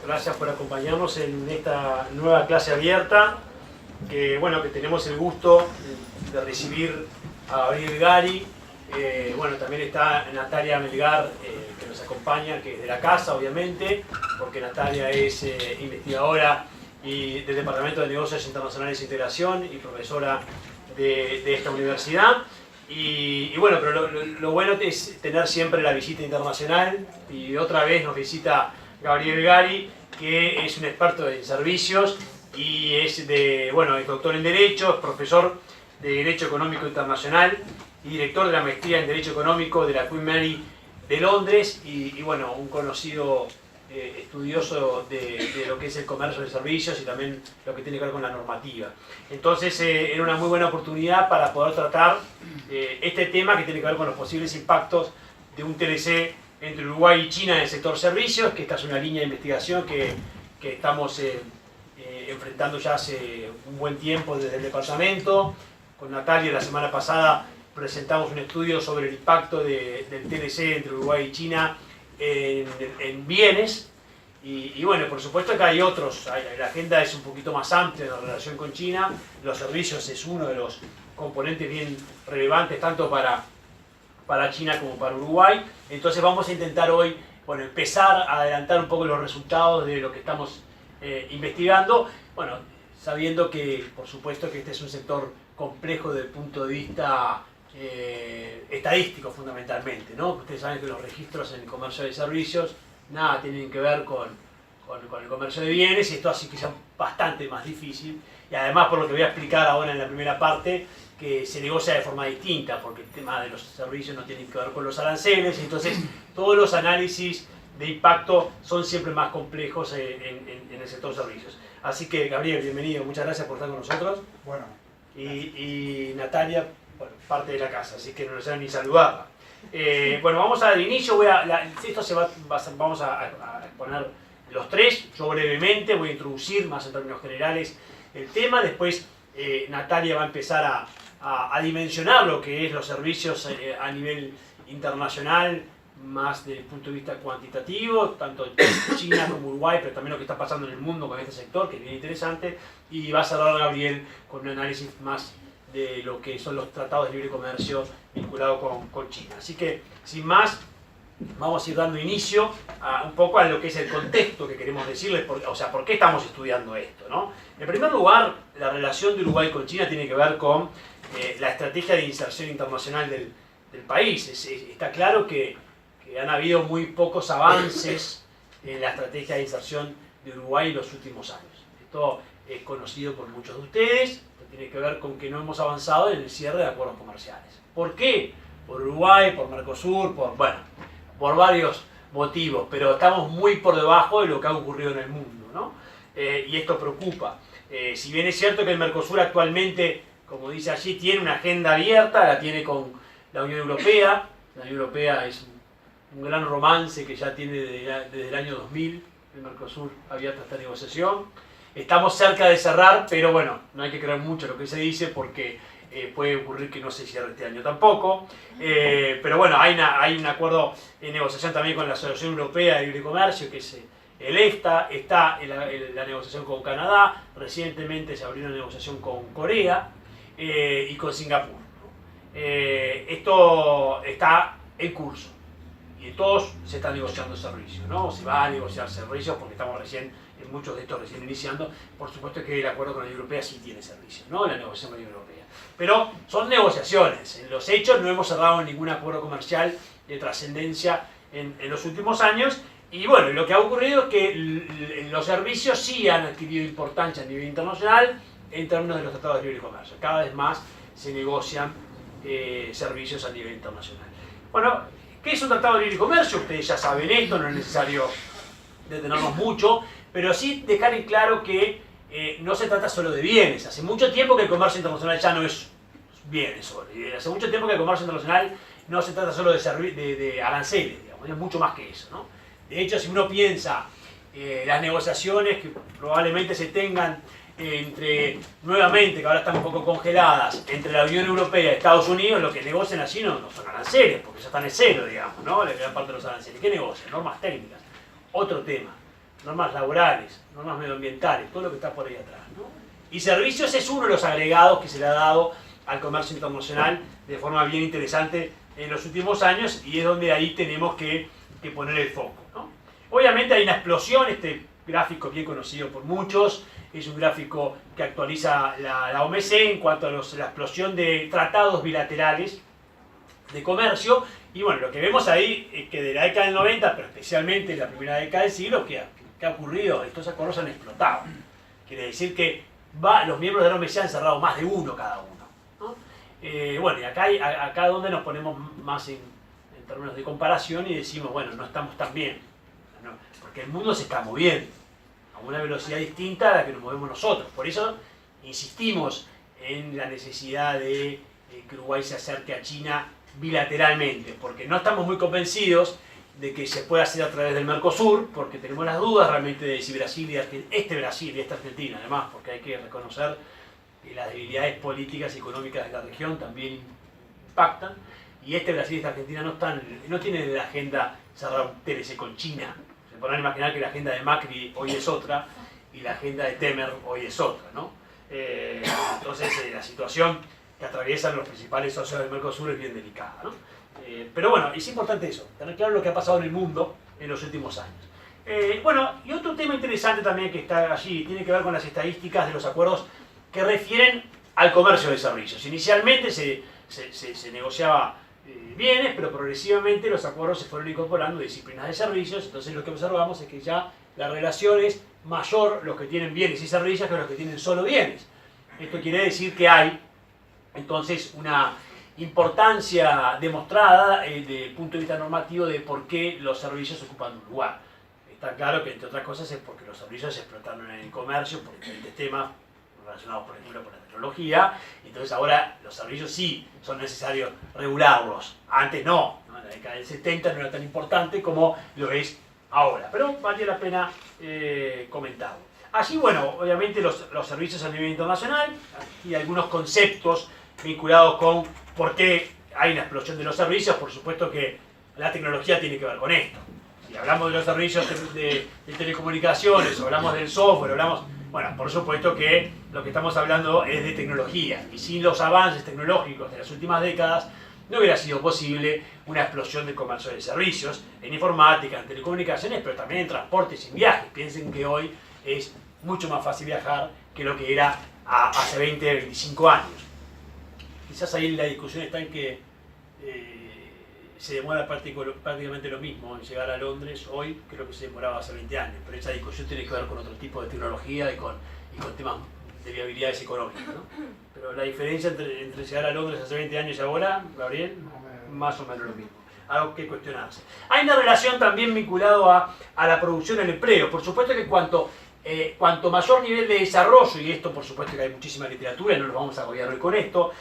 Gracias por acompañarnos en esta nueva clase abierta, que tenemos el gusto de recibir a Gabriel Gari. También está Natalia Melgar, que nos acompaña, que es de la casa, obviamente, porque Natalia es investigadora del Departamento de Negocios Internacionales e Integración y profesora de esta universidad. Pero lo bueno es tener siempre la visita internacional, y otra vez nos visita Gabriel Gari, que es un experto en servicios y es doctor en Derecho, es profesor de Derecho Económico Internacional y director de la maestría en Derecho Económico de la Queen Mary de Londres y un conocido estudioso de lo que es el comercio de servicios y también lo que tiene que ver con la normativa. Entonces era una muy buena oportunidad para poder tratar este tema que tiene que ver con los posibles impactos de un TLC entre Uruguay y China en el sector servicios, que esta es una línea de investigación que estamos enfrentando ya hace un buen tiempo desde el departamento. Con Natalia la semana pasada presentamos un estudio sobre el impacto del TLC entre Uruguay y China en bienes. Por supuesto que hay otros, la agenda es un poquito más amplia en la relación con China. Los servicios es uno de los componentes bien relevantes tanto para China como para Uruguay. Entonces vamos a intentar hoy empezar a adelantar un poco los resultados de lo que estamos investigando, sabiendo que por supuesto que este es un sector complejo desde el punto de vista estadístico fundamentalmente, ¿no? Ustedes saben que los registros en el comercio de servicios nada tienen que ver con el comercio de bienes, y esto hace que sea bastante más difícil, y además, por lo que voy a explicar ahora en la primera parte, que se negocia de forma distinta, porque el tema de los servicios no tiene que ver con los aranceles, entonces todos los análisis de impacto son siempre más complejos en el sector servicios. Así que, Gabriel, bienvenido, muchas gracias por estar con nosotros. Bueno. Y Natalia, parte de la casa, así que no les ni saludarla. Vamos a dar inicio, vamos a exponer los tres, yo brevemente voy a introducir más en términos generales el tema, después Natalia va a empezar a dimensionar lo que es los servicios a nivel internacional, más desde el punto de vista cuantitativo, tanto China como Uruguay, pero también lo que está pasando en el mundo con este sector, que es bien interesante, y va a cerrar Gabriel con un análisis más de lo que son los tratados de libre comercio vinculados con China. Así que, sin más, vamos a ir dando inicio un poco a lo que es el contexto que queremos decirles, por qué estamos estudiando esto, ¿no? En primer lugar, la relación de Uruguay con China tiene que ver con la estrategia de inserción internacional del país. Está claro que han habido muy pocos avances en la estrategia de inserción de Uruguay en los últimos años. Esto es conocido por muchos de ustedes. Esto tiene que ver con que no hemos avanzado en el cierre de acuerdos comerciales. ¿Por qué? Por Uruguay, por Mercosur, por varios motivos, pero estamos muy por debajo de lo que ha ocurrido en el mundo, ¿no? Y esto preocupa. Si bien es cierto que el Mercosur actualmente, como dice allí, tiene una agenda abierta, la tiene con la Unión Europea. La Unión Europea es un gran romance que ya tiene desde el año 2000, el Mercosur abierta esta negociación. Estamos cerca de cerrar, pero no hay que creer mucho lo que se dice porque puede ocurrir que no se cierre este año tampoco. Hay un acuerdo de negociación también con la Asociación Europea de Libre Comercio, que es el EFTA, está la negociación con Canadá, recientemente se abrió una negociación con Corea y con Singapur, ¿no? Esto está en curso y todos se están negociando servicios, ¿no? Se va a negociar servicios porque estamos en muchos de estos recién iniciando. Por supuesto que el acuerdo con la Unión Europea sí tiene servicios, ¿no? La negociación con la Unión Europea. Pero son negociaciones. En los hechos no hemos cerrado ningún acuerdo comercial de trascendencia en los últimos años. Y lo que ha ocurrido es que los servicios sí han adquirido importancia a nivel internacional en términos de los tratados de libre comercio. Cada vez más se negocian servicios a nivel internacional. ¿Qué es un tratado de libre comercio? Ustedes ya saben esto, no es necesario detenernos mucho, pero sí dejar en claro que no se trata solo de bienes. Hace mucho tiempo que el comercio internacional ya no es bienes solo. Hace mucho tiempo que el comercio internacional no se trata solo de aranceles, digamos, es mucho más que eso, ¿no? De hecho, si uno piensa las negociaciones que probablemente se tengan nuevamente, que ahora están un poco congeladas, entre la Unión Europea y Estados Unidos, lo que negocian allí no son aranceles, porque ya están en cero, digamos, ¿no? La gran parte de los aranceles. ¿Qué negocian? Normas técnicas. Otro tema. normas laborales, normas medioambientales, todo lo que está por ahí atrás, ¿no? Y servicios es uno de los agregados que se le ha dado al comercio internacional de forma bien interesante en los últimos años, y es donde ahí tenemos que poner el foco, ¿no? Obviamente hay una explosión, este gráfico bien conocido por muchos, es un gráfico que actualiza la OMC en cuanto a la explosión de tratados bilaterales de comercio, y bueno, lo que vemos ahí es que de la década del 90, pero especialmente en la primera década del siglo, ¿qué ha ocurrido? Estos acuerdos han explotado. Quiere decir que los miembros de la OMC han cerrado más de uno cada uno, ¿no? Bueno, y acá donde nos ponemos más en términos de comparación y decimos, bueno, no estamos tan bien, ¿no? Porque el mundo se está moviendo a una velocidad distinta a la que nos movemos nosotros. Por eso insistimos en la necesidad de que Uruguay se acerque a China bilateralmente, porque no estamos muy convencidos de que se pueda hacer a través del Mercosur, porque tenemos las dudas realmente de si Brasil y esta Argentina, además, porque hay que reconocer que las debilidades políticas y económicas de la región también impactan, y Brasil y esta Argentina no tienen en la agenda cerrar un TLC con China. Se podrán imaginar que la agenda de Macri hoy es otra y la agenda de Temer hoy es otra, ¿no? Entonces la situación que atraviesan los principales socios del Mercosur es bien delicada, ¿no? Pero bueno, es importante eso, tener claro lo que ha pasado en el mundo en los últimos años. Bueno, y otro tema interesante también que está allí tiene que ver con las estadísticas de los acuerdos que refieren al comercio de servicios. Inicialmente se negociaba bienes, pero progresivamente los acuerdos se fueron incorporando disciplinas de servicios, entonces lo que observamos es que ya la relación es mayor los que tienen bienes y servicios que los que tienen solo bienes. Esto quiere decir que hay entonces una importancia demostrada desde el punto de vista normativo de por qué los servicios ocupan un lugar. Está claro que, entre otras cosas, es porque los servicios se explotaron en el comercio por diferentes temas relacionados, por ejemplo, con la tecnología. Entonces ahora los servicios sí son necesarios regularlos. Antes no, ¿no? En la década del 70 no era tan importante como lo es ahora. Pero vale la pena comentarlo. Allí, bueno, obviamente los servicios a nivel internacional y algunos conceptos vinculados con por qué hay una explosión de los servicios. Por supuesto que la tecnología tiene que ver con esto. Si hablamos de los servicios de telecomunicaciones, o hablamos del software, bueno, por supuesto que lo que estamos hablando es de tecnología. Y sin los avances tecnológicos de las últimas décadas, no hubiera sido posible una explosión del comercio de servicios, en informática, en telecomunicaciones, pero también en transportes y en viajes. Piensen que hoy es mucho más fácil viajar que lo que era hace 20, 25 años. Quizás ahí la discusión está en que se demora prácticamente lo mismo en llegar a Londres hoy que lo que se demoraba hace 20 años, pero esa discusión tiene que ver con otro tipo de tecnología y con temas de viabilidades económicas, ¿no? Pero la diferencia entre llegar a Londres hace 20 años y ahora, Gabriel, más o menos lo mismo. Algo que cuestionarse. Hay una relación también vinculada a la producción y el empleo. Por supuesto que cuanto mayor nivel de desarrollo, y esto por supuesto que hay muchísima literatura y no nos vamos a agobiar hoy con esto,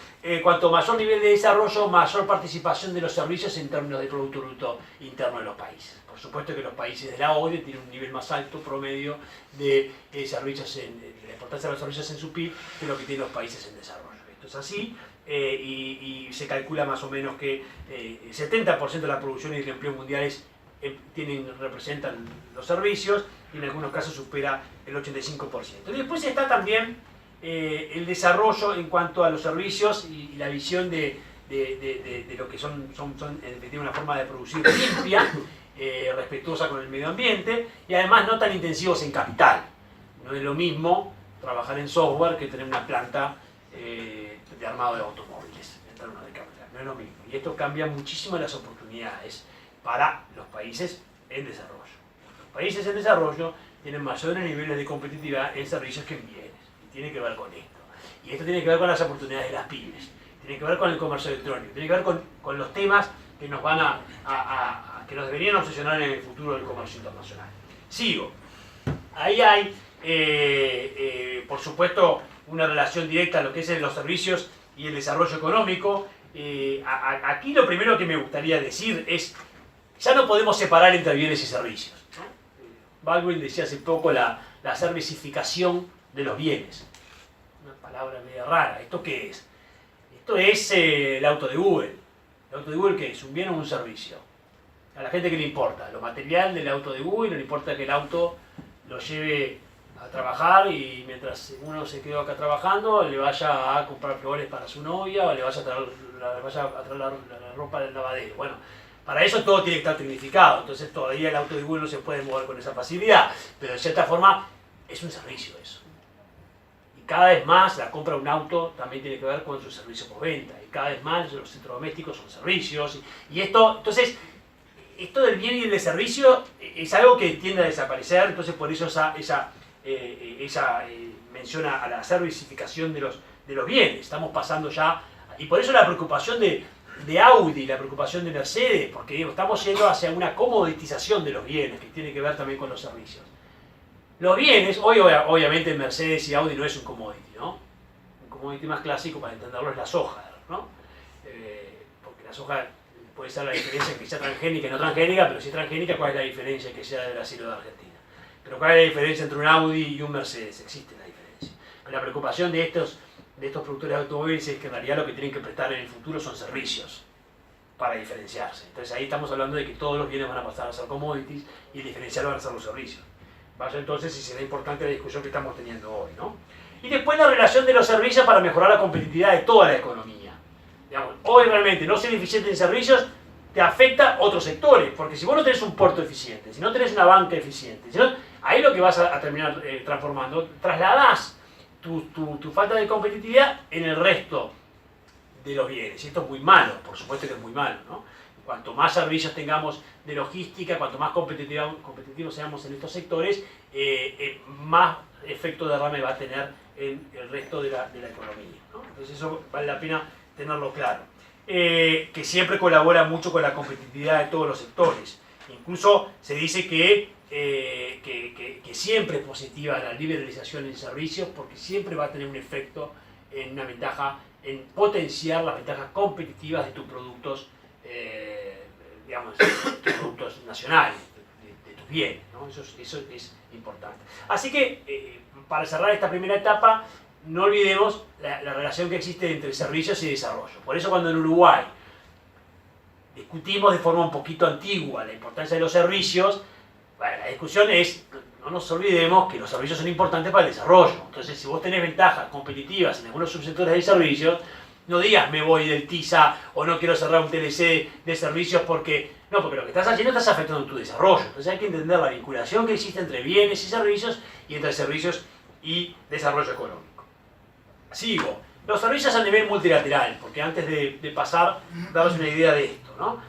cuanto mayor nivel de desarrollo, mayor participación de los servicios en términos de Producto Bruto Interno de los países. Por supuesto que los países de la OCDE tienen un nivel más alto promedio de servicios de la importancia de los servicios en su PIB que lo que tienen los países en desarrollo. Esto es así, y se calcula más o menos que el 70% de la producción y del empleo mundiales representan los servicios, y en algunos casos supera el 85%. Y después está también el desarrollo en cuanto a los servicios y la visión de lo que son en definitiva una forma de producir limpia, respetuosa con el medio ambiente, y además no tan intensivos en capital. No es lo mismo trabajar en software que tener una planta de armado de automóviles en términos de capital. No es lo mismo. Y esto cambia muchísimo las oportunidades para los países en desarrollo. Los países en desarrollo tienen mayores niveles de competitividad en servicios que en bienes. Y tiene que ver con esto. Y esto tiene que ver con las oportunidades de las pymes. Tiene que ver con el comercio electrónico. Tiene que ver con los temas que nos van que nos deberían obsesionar en el futuro del comercio internacional. Sigo. Ahí hay, por supuesto, una relación directa a lo que es los servicios y el desarrollo económico. Aquí lo primero que me gustaría decir es, ya no podemos separar entre bienes y servicios, ¿no? Baldwin decía hace poco la servicificación de los bienes. Una palabra medio rara. ¿Esto qué es? Esto es el auto de Google. ¿El auto de Google qué es? ¿Un bien o un servicio? A la gente que le importa. Lo material del auto de Google, no le importa que el auto lo lleve a trabajar y mientras uno se quedó acá trabajando, le vaya a comprar flores para su novia o le vaya a traer, la ropa del lavadero. Bueno, para eso todo tiene que estar tecnificado, entonces todavía el auto de Google no se puede mover con esa facilidad, pero de cierta forma es un servicio eso. Y cada vez más la compra de un auto también tiene que ver con su servicio postventa, y cada vez más los electrodomésticos son servicios, y esto, entonces, esto del bien y el de servicio es algo que tiende a desaparecer, entonces por eso esa menciona a la servicificación de los bienes. Estamos pasando ya, y por eso la preocupación de Audi, la preocupación de Mercedes, porque digo, estamos yendo hacia una comoditización de los bienes, que tiene que ver también con los servicios. Los bienes, hoy obviamente Mercedes y Audi no es un commodity, ¿no? Un commodity más clásico para entenderlo es la soja, ¿no? Porque la soja puede ser la diferencia en que sea transgénica y no transgénica, pero si es transgénica, ¿cuál es la diferencia en que sea de Brasil o de Argentina? Pero ¿cuál es la diferencia entre un Audi y un Mercedes? Existe la diferencia. Pero la preocupación de estos productores de automóviles es que en realidad lo que tienen que prestar en el futuro son servicios para diferenciarse. Entonces ahí estamos hablando de que todos los bienes van a pasar a ser commodities y el diferencial van a ser los servicios. Vaya entonces, y será importante la discusión que estamos teniendo hoy, ¿no? Y después la relación de los servicios para mejorar la competitividad de toda la economía. Digamos, hoy realmente no ser eficiente en servicios te afecta a otros sectores, porque si vos no tenés un puerto eficiente, si no tenés una banca eficiente, ahí lo que vas a terminar transformando, trasladás tu falta de competitividad en el resto de los bienes. Y esto es muy malo, por supuesto que es muy malo, ¿no? Cuanto más servicios tengamos de logística, cuanto más competitivos seamos en estos sectores, más efecto derrame va a tener en el resto de la economía, ¿no? Entonces eso vale la pena tenerlo claro. Que siempre colabora mucho con la competitividad de todos los sectores. Incluso se dice que siempre es positiva la liberalización en servicios porque siempre va a tener un efecto en una ventaja, en potenciar las ventajas competitivas de tus productos, digamos, tus productos nacionales, de tus bienes, ¿no? Eso es importante. Así que, para cerrar esta primera etapa, no olvidemos la relación que existe entre servicios y desarrollo. Por eso cuando en Uruguay discutimos de forma un poquito antigua la importancia de los servicios, bueno, la discusión es, no nos olvidemos que los servicios son importantes para el desarrollo. Entonces, si vos tenés ventajas competitivas en algunos subsectores de servicios, no digas me voy del TISA o no quiero cerrar un TLC de servicios porque... No, porque lo que estás haciendo estás afectando tu desarrollo. Entonces hay que entender la vinculación que existe entre bienes y servicios y entre servicios y desarrollo económico. Sigo. Los servicios a nivel multilateral, porque antes de pasar, daros una idea de esto, ¿no?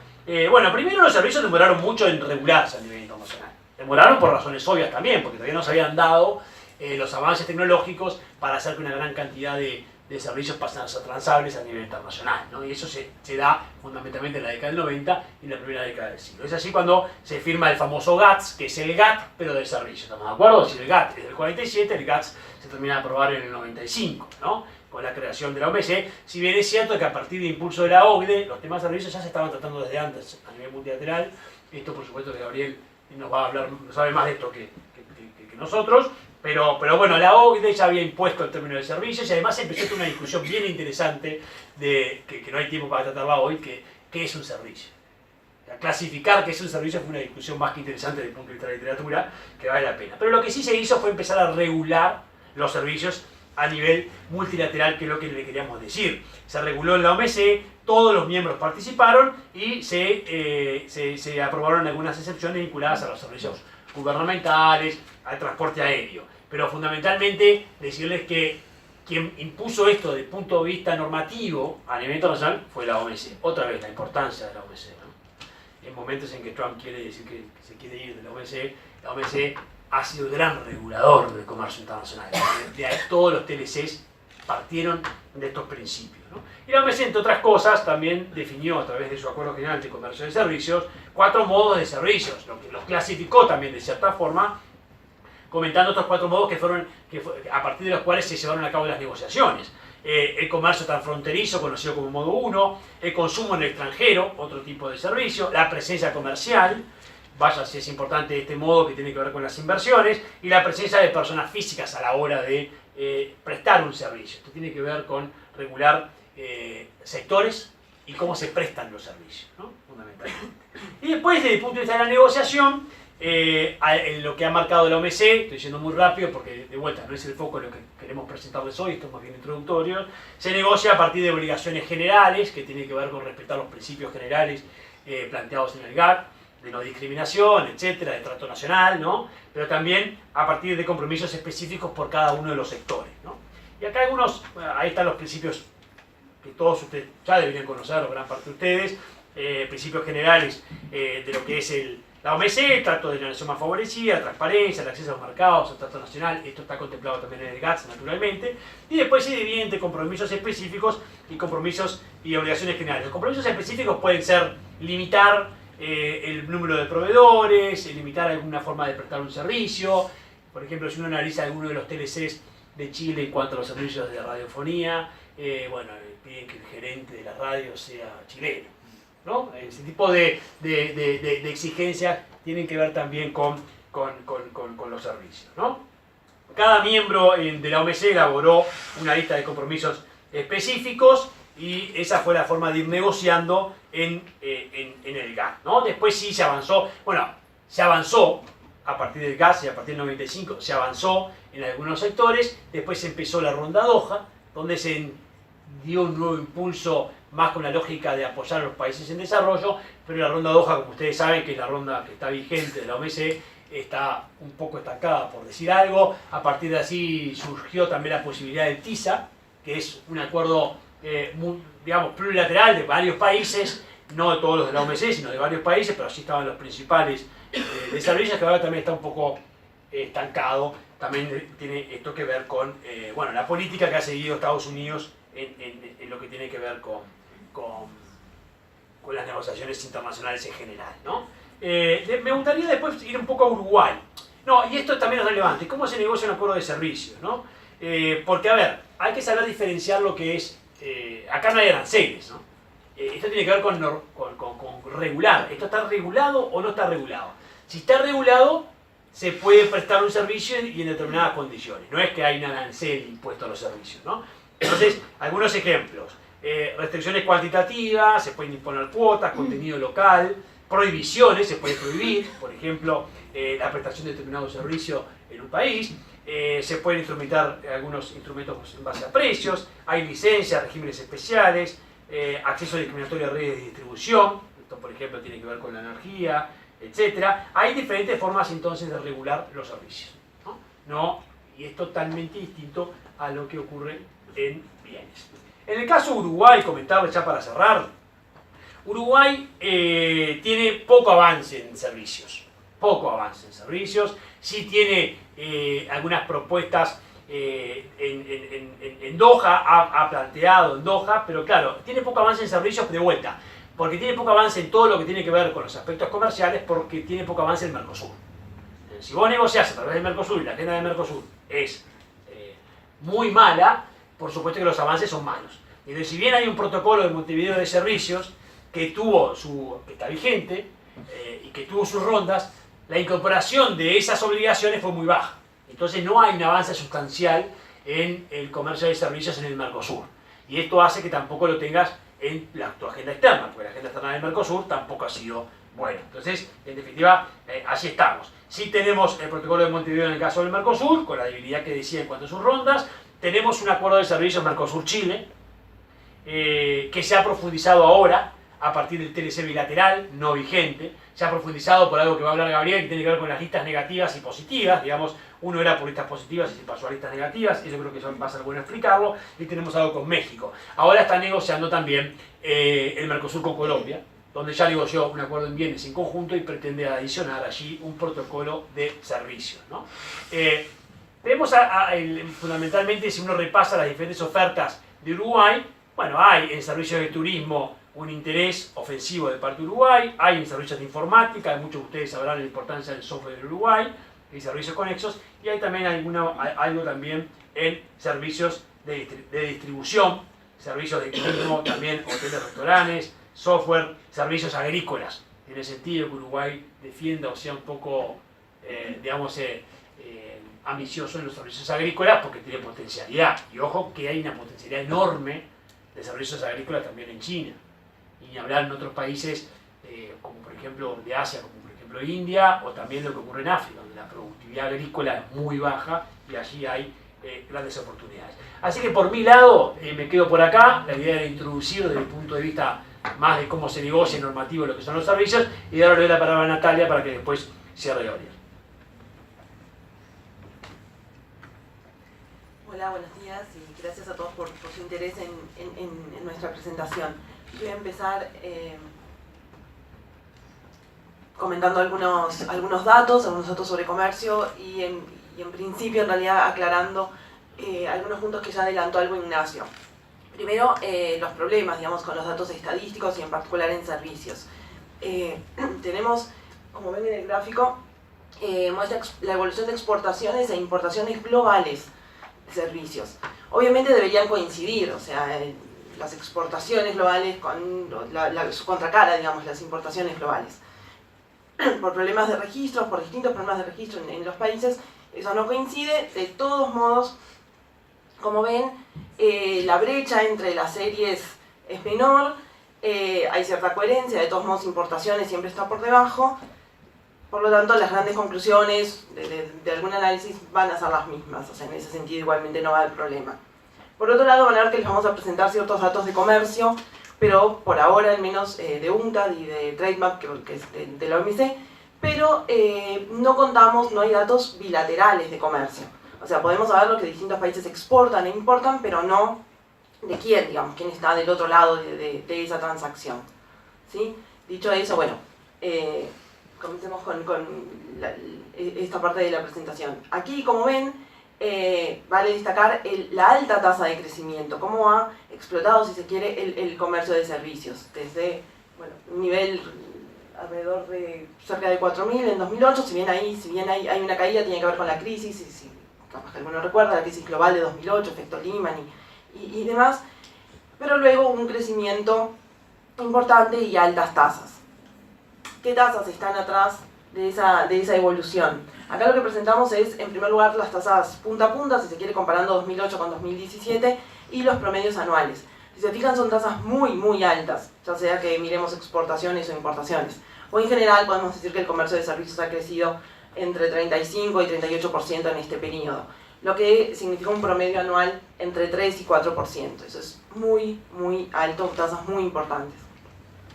Bueno, primero los servicios demoraron mucho en regularse a nivel internacional. Demoraron por razones obvias también, porque todavía no se habían dado los avances tecnológicos para hacer que una gran cantidad de servicios pasaran a ser transables a nivel internacional, ¿no? Y eso se da fundamentalmente en la década del 90 y en la primera década del siglo. Es así cuando se firma el famoso GATS, que es el GATT, pero del servicio. ¿Estamos de acuerdo? Si el GATT es del 47, el GATS se termina de aprobar en el 95, ¿no? Con la creación de la OMC, si bien es cierto que a partir del impulso de la OCDE, los temas de servicios ya se estaban tratando desde antes a nivel multilateral. Esto, por supuesto, que Gabriel nos va a hablar, sabe más de esto que nosotros, pero bueno, la OCDE ya había impuesto el término de servicios y además empezó una discusión bien interesante que no hay tiempo para tratarla hoy, que es un servicio. Clasificar qué es un servicio fue una discusión más que interesante desde el punto de vista de la literatura, que vale la pena. Pero lo que sí se hizo fue empezar a regular los servicios a nivel multilateral, que es lo que le queríamos decir. Se reguló en la OMC, todos los miembros participaron y se aprobaron algunas excepciones vinculadas a los servicios gubernamentales, al transporte aéreo. Pero fundamentalmente decirles que quien impuso esto desde el punto de vista normativo a nivel internacional fue la OMC. Otra vez la importancia de la OMC, ¿no? En momentos en que Trump quiere decir que se quiere ir de la OMC ha sido el gran regulador del comercio internacional. Todos los TLCs partieron de estos principios, ¿no? Y la OMC, entre otras cosas, también definió a través de su Acuerdo General de Comercio de Servicios 4 modos de servicios, lo que los clasificó también de cierta forma, comentando estos 4 modos a partir de los cuales se llevaron a cabo las negociaciones. El comercio transfronterizo, conocido como modo 1, el consumo en el extranjero, otro tipo de servicio, la presencia comercial, vaya si es importante este modo que tiene que ver con las inversiones, y la presencia de personas físicas a la hora de prestar un servicio. Esto tiene que ver con regular sectores y cómo se prestan los servicios, ¿no? Fundamentalmente. Y después, desde el punto de vista de la negociación, En lo que ha marcado la OMC, estoy yendo muy rápido porque de vuelta no es el foco de lo que queremos presentarles hoy, esto es más bien introductorio, se negocia a partir de obligaciones generales, que tiene que ver con respetar los principios generales planteados en el GATT, de no discriminación, etcétera, de trato nacional, ¿no? Pero también a partir de compromisos específicos por cada uno de los sectores, ¿no? Y acá algunos, bueno, ahí están los principios que todos ustedes ya deberían conocer, o gran parte de ustedes, principios generales de lo que es la OMC, trato de la nación más favorecida, transparencia, el acceso a los mercados, el trato nacional, esto está contemplado también en el GATS, naturalmente, y después se divide entre compromisos específicos y compromisos y obligaciones generales. Los compromisos específicos pueden ser limitar el número de proveedores, limitar alguna forma de prestar un servicio. Por ejemplo, si uno analiza alguno de los TLCs de Chile en cuanto a los servicios de radiofonía, bueno, piden que el gerente de la radio sea chileno, ¿no? Ese tipo de exigencias tienen que ver también con los servicios, ¿no? Cada miembro de la OMC elaboró una lista de compromisos específicos y esa fue la forma de ir negociando en el GATT, ¿no? Después sí se avanzó, bueno, se avanzó a partir del GATT y a partir del 95, se avanzó en algunos sectores, después empezó la ronda Doha, donde se dio un nuevo impulso más con la lógica de apoyar a los países en desarrollo, pero la ronda Doha, como ustedes saben, que es la ronda que está vigente de la OMC, está un poco estancada, por decir algo. A partir de así surgió también la posibilidad del TISA, que es un acuerdo digamos, plurilateral de varios países, no de todos los de la OMC, sino de varios países, pero así estaban los principales de servicios, que ahora también está un poco estancado. También tiene esto que ver con bueno, la política que ha seguido Estados Unidos en lo que tiene que ver con las negociaciones internacionales en general, ¿no? Me gustaría después ir un poco a Uruguay. No, y esto también es relevante, ¿cómo se negocia un acuerdo de servicios, ¿no? Porque, a ver, hay que saber diferenciar lo que es... acá no hay aranceles, ¿no? Esto tiene que ver con regular. ¿Esto está regulado o no está regulado? Si está regulado, se puede prestar un servicio y en determinadas condiciones. No es que hay un arancel impuesto a los servicios, ¿no? Entonces, algunos ejemplos. Restricciones cuantitativas, se pueden imponer cuotas, contenido local, prohibiciones, se puede prohibir, por ejemplo, la prestación de determinado servicio en un país. Se pueden instrumentar algunos instrumentos en base a precios, hay licencias, regímenes especiales, acceso discriminatorio a redes de distribución, esto por ejemplo tiene que ver con la energía, etc. Hay diferentes formas entonces de regular los servicios, ¿no? Y es totalmente distinto a lo que ocurre en bienes. En el caso de Uruguay, comentarles ya para cerrar, Uruguay tiene poco avance en servicios, sí tiene algunas propuestas en Doha, ha planteado en Doha, pero claro, tiene poco avance en servicios de vuelta, porque tiene poco avance en todo lo que tiene que ver con los aspectos comerciales, porque tiene poco avance en Mercosur. Si vos negociás a través de Mercosur y la agenda de Mercosur es muy mala, por supuesto que los avances son malos. Entonces, si bien hay un protocolo de Montevideo de servicios que está vigente y que tuvo sus rondas, la incorporación de esas obligaciones fue muy baja. Entonces no hay un avance sustancial en el comercio de servicios en el Mercosur. Y esto hace que tampoco lo tengas en tu agenda externa, porque la agenda externa del Mercosur tampoco ha sido buena. Entonces, en definitiva, así estamos. Sí tenemos el protocolo de Montevideo en el caso del Mercosur, con la debilidad que decía en cuanto a sus rondas. Tenemos un acuerdo de servicios Mercosur-Chile, que se ha profundizado ahora, a partir del TLC bilateral, no vigente. Se ha profundizado por algo que va a hablar Gabriel, que tiene que ver con las listas negativas y positivas. Digamos, uno era por listas positivas y se pasó a listas negativas, y yo creo que eso va a ser bueno explicarlo. Y tenemos algo con México. Ahora está negociando también el Mercosur con Colombia, donde ya negoció un acuerdo en bienes en conjunto y pretende adicionar allí un protocolo de servicios, ¿no? Vemos fundamentalmente, si uno repasa las diferentes ofertas de Uruguay, bueno, hay en servicios de turismo un interés ofensivo de parte de Uruguay, hay en servicios de informática, muchos de ustedes sabrán la importancia del software de Uruguay, y servicios conexos, y hay también algo también en servicios de distribución, servicios de turismo, también hoteles, restaurantes, software, servicios agrícolas. Tiene sentido que Uruguay defienda o sea un poco, digamos, ambicioso en los servicios agrícolas porque tiene potencialidad. Y ojo que hay una potencialidad enorme de servicios agrícolas también en China. Y ni hablar en otros países, como por ejemplo de Asia, como por ejemplo ejemplo India, o también lo que ocurre en África, donde la productividad agrícola es muy baja y allí hay grandes oportunidades. Así que por mi lado me quedo por acá. La idea era introducir desde el punto de vista más de cómo se negocia normativo lo que son los servicios, y ahora le doy la palabra a Natalia para que después cierre Gabriel. Hola, buenos días y gracias a todos por su interés en nuestra presentación. Voy a empezar comentando algunos datos sobre comercio y en principio, en realidad, aclarando algunos puntos que ya adelantó algo Ignacio. Primero, los problemas, digamos, con los datos estadísticos y en particular en servicios. Tenemos, como ven en el gráfico, muestra la evolución de exportaciones e importaciones globales de servicios. Obviamente deberían coincidir, o sea, las exportaciones globales con su contracara, digamos, las importaciones globales. Por problemas de registros, por distintos problemas de registro en los países, eso no coincide. De todos modos, como ven, la brecha entre las series es menor, hay cierta coherencia, de todos modos importaciones siempre está por debajo, por lo tanto las grandes conclusiones de algún análisis van a ser las mismas, o sea, en ese sentido igualmente no va a haber problema. Por otro lado, van a ver que les vamos a presentar ciertos datos de comercio, pero por ahora al menos de UNCTAD y de Trademap, que es de la OMC, pero no hay datos bilaterales de comercio. O sea, podemos saber lo que distintos países exportan e importan, pero no de quién, digamos, quién está del otro lado de esa transacción. ¿Sí? Dicho eso, bueno, comencemos con esta parte de la presentación. Aquí, como ven, vale destacar la alta tasa de crecimiento, cómo ha explotado, si se quiere, el comercio de servicios, desde un nivel alrededor de cerca de 4.000 en 2008, si bien hay una caída, tiene que ver con la crisis, si capaz que alguno recuerda, la crisis global de 2008, efecto Lehman y demás, pero luego un crecimiento importante y altas tasas. ¿Qué tasas están atrás de esa evolución? Acá lo que presentamos es, en primer lugar, las tasas punta a punta, si se quiere, comparando 2008 con 2017, y los promedios anuales. Si se fijan, son tasas muy, muy altas, ya sea que miremos exportaciones o importaciones. O en general, podemos decir que el comercio de servicios ha crecido entre 35 y 38% en este periodo, lo que significa un promedio anual entre 3 y 4%. Eso es muy, muy alto, tasas muy importantes.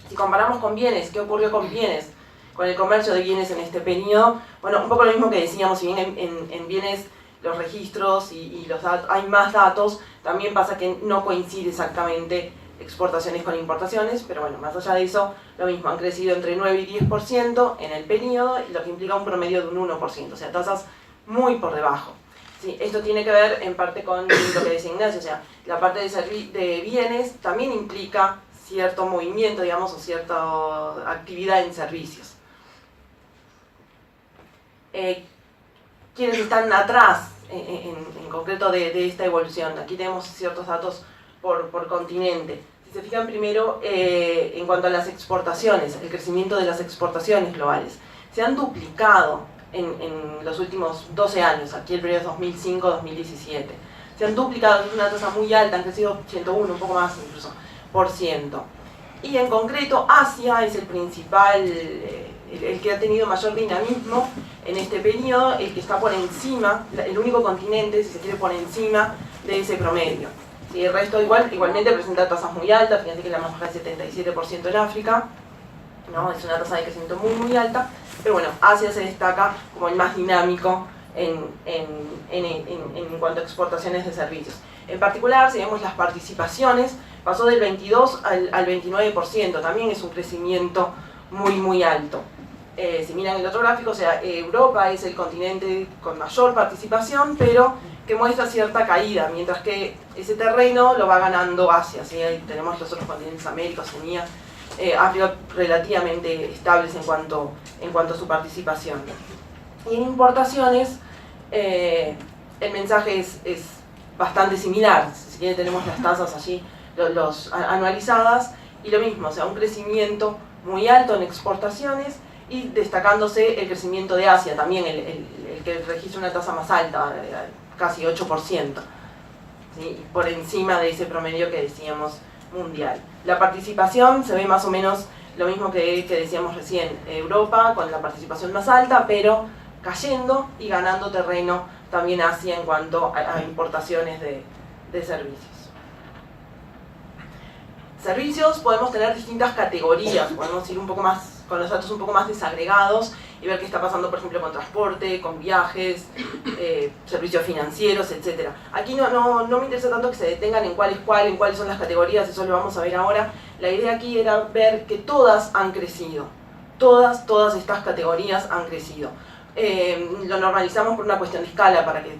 Si comparamos con bienes, ¿qué ocurrió con bienes? Con el comercio de bienes en este periodo, bueno, un poco lo mismo que decíamos, si bien en bienes los registros y los datos, hay más datos, también pasa que no coincide exactamente exportaciones con importaciones, pero bueno, más allá de eso, lo mismo, han crecido entre 9 y 10% en el periodo, lo que implica un promedio de un 1%, o sea, tasas muy por debajo. Sí, esto tiene que ver en parte con lo que decía Ignacio, o sea, la parte de bienes también implica cierto movimiento, digamos, o cierta actividad en servicios. ¿Quiénes están atrás, en concreto, de esta evolución? Aquí tenemos ciertos datos por continente. Si se fijan primero, en cuanto a las exportaciones, el crecimiento de las exportaciones globales, se han duplicado en los últimos 12 años, aquí el periodo 2005-2017. Se han duplicado, es una tasa muy alta, han crecido 101, un poco más incluso, %. Y en concreto, Asia es el principal, el que ha tenido mayor dinamismo en este periodo, el que está por encima, el único continente, si se quiere, por encima de ese promedio. Sí, el resto igualmente presenta tasas muy altas, fíjense que la más baja es 77% en África, ¿no? Es una tasa de crecimiento muy, muy alta, pero bueno, Asia se destaca como el más dinámico en cuanto a exportaciones de servicios. En particular, si vemos las participaciones, pasó del 22 al 29%, también es un crecimiento muy, muy alto. Si miran el otro gráfico, o sea, Europa es el continente con mayor participación, pero que muestra cierta caída, mientras que ese terreno lo va ganando Asia. ¿Sí? Ahí tenemos los otros continentes, América, Oceanía, África, relativamente estables en cuanto a su participación. Y en importaciones, el mensaje es bastante similar. Si quieren, tenemos las tasas allí anualizadas, y lo mismo, o sea, un crecimiento muy alto en exportaciones, y destacándose el crecimiento de Asia, también el que registra una tasa más alta, casi 8%, ¿sí? Por encima de ese promedio que decíamos mundial. La participación se ve más o menos lo mismo que decíamos recién, Europa con la participación más alta, pero cayendo y ganando terreno también Asia en cuanto a importaciones de servicios. Servicios podemos tener distintas categorías, podemos ir un poco más, con los datos un poco más desagregados y ver qué está pasando, por ejemplo, con transporte, con viajes, servicios financieros, etc. Aquí no me interesa tanto que se detengan en cuál es cuál, en cuáles son las categorías, eso lo vamos a ver ahora. La idea aquí era ver que todas han crecido, todas estas categorías han crecido. Lo normalizamos por una cuestión de escala para que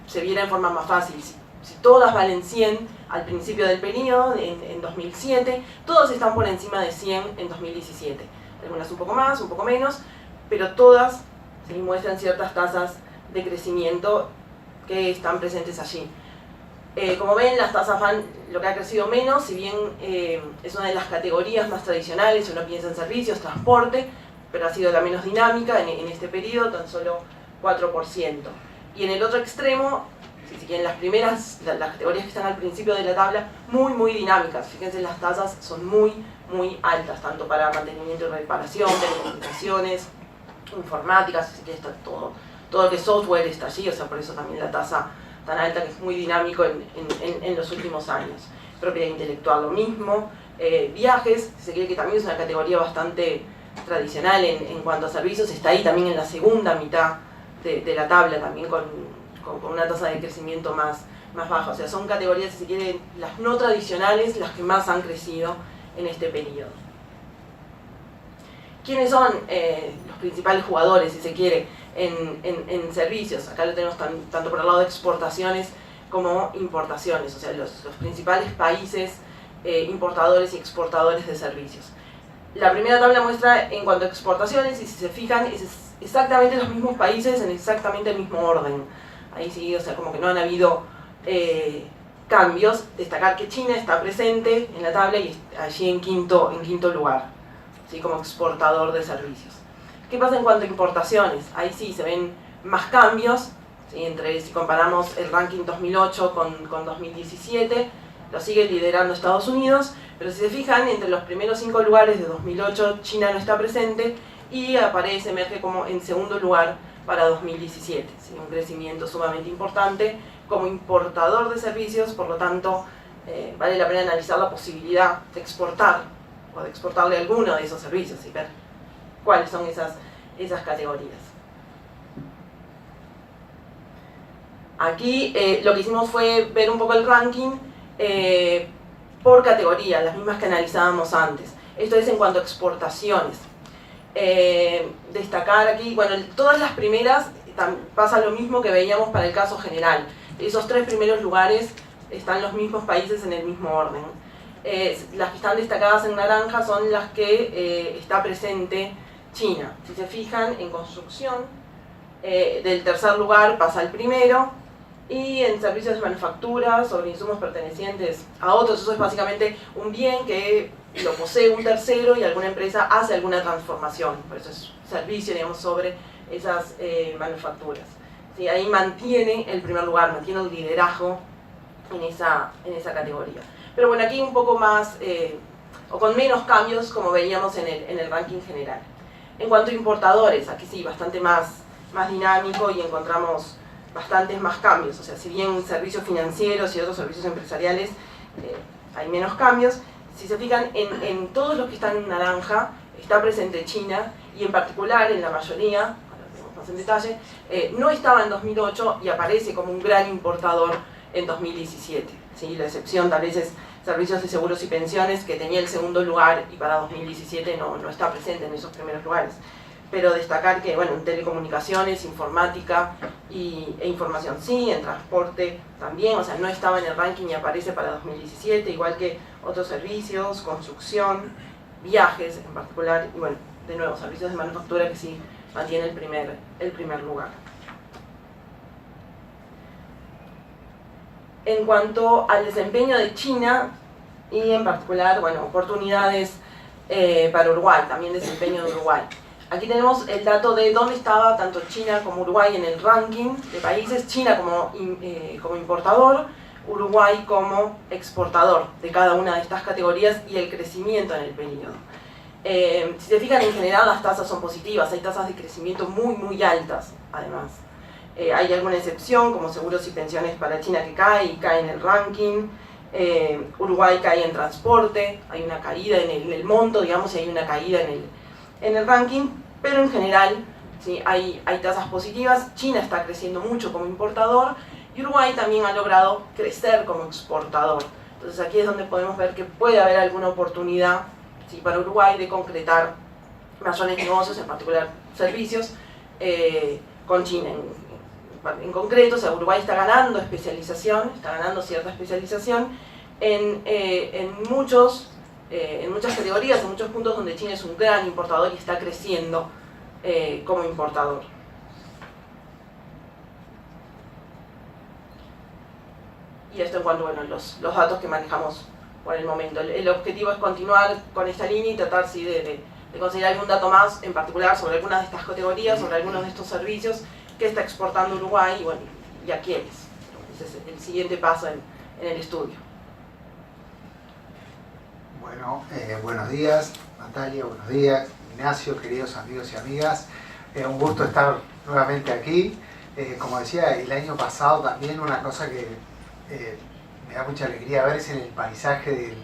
se viera en forma más fácil. Si todas valen 100 al principio del periodo, en 2007, todas están por encima de 100 en 2017. Algunas un poco más, un poco menos, pero todas ¿sí? muestran ciertas tasas de crecimiento que están presentes allí. Como ven, las tasas van, lo que ha crecido menos, si bien es una de las categorías más tradicionales, si uno piensa en servicios, transporte, pero ha sido la menos dinámica en este periodo, tan solo 4%. Y en el otro extremo, si quieren, las categorías que están al principio de la tabla, muy dinámicas. Fíjense, las tasas son muy altas, tanto para mantenimiento y reparación, telecomunicaciones, informática, si quieren, está todo lo que es software está allí, o sea, por eso también la tasa tan alta, que es muy dinámico en los últimos años. Propiedad intelectual lo mismo, viajes, si se quiere, que también es una categoría bastante tradicional en cuanto a servicios, está ahí también en la segunda mitad de la tabla, también con una tasa de crecimiento más baja. O sea, son categorías, si se quiere, las no tradicionales, las que más han crecido en este periodo. ¿Quiénes son los principales jugadores, si se quiere, en servicios? Acá lo tenemos tanto por el lado de exportaciones como importaciones, o sea, los principales países importadores y exportadores de servicios. La primera tabla muestra en cuanto a exportaciones, y si se fijan, es exactamente los mismos países en exactamente el mismo orden. Ahí sí, o sea, como que no han habido cambios. Destacar que China está presente en la tabla y allí en quinto lugar, ¿sí? Como exportador de servicios. ¿Qué pasa en cuanto a importaciones? Ahí sí se ven más cambios, ¿sí? Si comparamos el ranking 2008 con 2017, lo sigue liderando Estados Unidos, pero si se fijan, entre los primeros 5 lugares de 2008 China no está presente y emerge como en segundo lugar para 2017, ¿sí? Un crecimiento sumamente importante como importador de servicios, por lo tanto vale la pena analizar la posibilidad de exportar o de exportarle alguno de esos servicios y ver cuáles son esas categorías. Aquí lo que hicimos fue ver un poco el ranking por categoría, las mismas que analizábamos antes. Esto es en cuanto a exportaciones. Destacar aquí, bueno, todas las primeras pasa lo mismo que veíamos para el caso general. Esos 3 primeros lugares están los mismos países en el mismo orden. Las que están destacadas en naranja son las que está presente China. Si se fijan, en construcción, del tercer lugar pasa al primero, y en servicios de manufactura, sobre insumos pertenecientes a otros, eso es básicamente un bien que lo posee un tercero y alguna empresa hace alguna transformación, por eso es servicio, digamos, sobre esas manufacturas. ¿Sí? Ahí mantiene el primer lugar, mantiene el liderazgo en esa categoría. Pero bueno, aquí un poco más, o con menos cambios, como veíamos en el ranking general. En cuanto a importadores, aquí sí, bastante más dinámico y encontramos bastantes más cambios. O sea, si bien servicios financieros y otros servicios empresariales hay menos cambios, si se fijan, en todos los que están en naranja está presente China, y en particular en la mayoría, ahora vemos más en detalle, no estaba en 2008 y aparece como un gran importador en 2017. ¿Sí? La excepción tal vez es servicios de seguros y pensiones, que tenía el segundo lugar y para 2017 no está presente en esos primeros lugares. Pero destacar que, bueno, en telecomunicaciones, informática e información sí, en transporte también, o sea, no estaba en el ranking y aparece para 2017, igual que otros servicios, construcción, viajes en particular, y bueno, de nuevo, servicios de manufactura que sí mantiene el primer lugar. En cuanto al desempeño de China, y en particular, bueno, oportunidades para Uruguay, también desempeño de Uruguay. Aquí tenemos el dato de dónde estaba tanto China como Uruguay en el ranking de países, China como importador, Uruguay como exportador de cada una de estas categorías y el crecimiento en el periodo. Si se fijan, en general las tasas son positivas, hay tasas de crecimiento muy altas, además. Hay alguna excepción, como seguros y pensiones para China que cae en el ranking. Uruguay cae en transporte, hay una caída en el monto, digamos, y hay una caída en el ranking, pero en general, ¿sí? hay tasas positivas. China está creciendo mucho como importador y Uruguay también ha logrado crecer como exportador. Entonces aquí es donde podemos ver que puede haber alguna oportunidad, ¿sí? para Uruguay de concretar mayores negocios, en particular servicios, con China. En concreto, o sea, Uruguay está ganando especialización, está ganando cierta especialización en muchas categorías, en muchos puntos donde China es un gran importador y está creciendo como importador. Y esto en cuanto a los datos que manejamos por el momento. El objetivo es continuar con esta línea y tratar ¿sí? de conseguir algún dato más, en particular sobre algunas de estas categorías, sobre algunos de estos servicios que está exportando Uruguay y a quiénes. Ese es el siguiente paso en el estudio. Bueno, buenos días Natalia, buenos días Ignacio, queridos amigos y amigas. Un gusto estar nuevamente aquí. Como decía, el año pasado también una cosa que me da mucha alegría ver es en el paisaje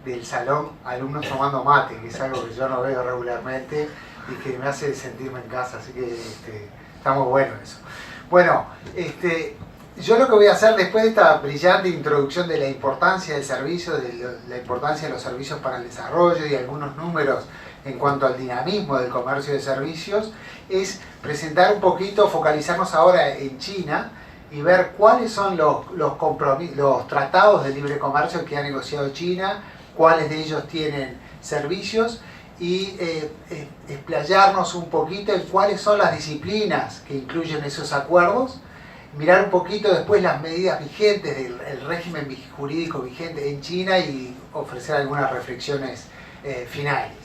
del salón alumnos tomando mate, que es algo que yo no veo regularmente y que me hace sentirme en casa, así que está muy bueno eso. Bueno, yo lo que voy a hacer después de esta brillante introducción de la importancia del servicio, de la importancia de los servicios para el desarrollo y algunos números en cuanto al dinamismo del comercio de servicios, es presentar un poquito, focalizarnos ahora en China y ver cuáles son los tratados de libre comercio que ha negociado China, cuáles de ellos tienen servicios y explayarnos un poquito en cuáles son las disciplinas que incluyen esos acuerdos, mirar un poquito después las medidas vigentes del régimen jurídico vigente en China y ofrecer algunas reflexiones finales.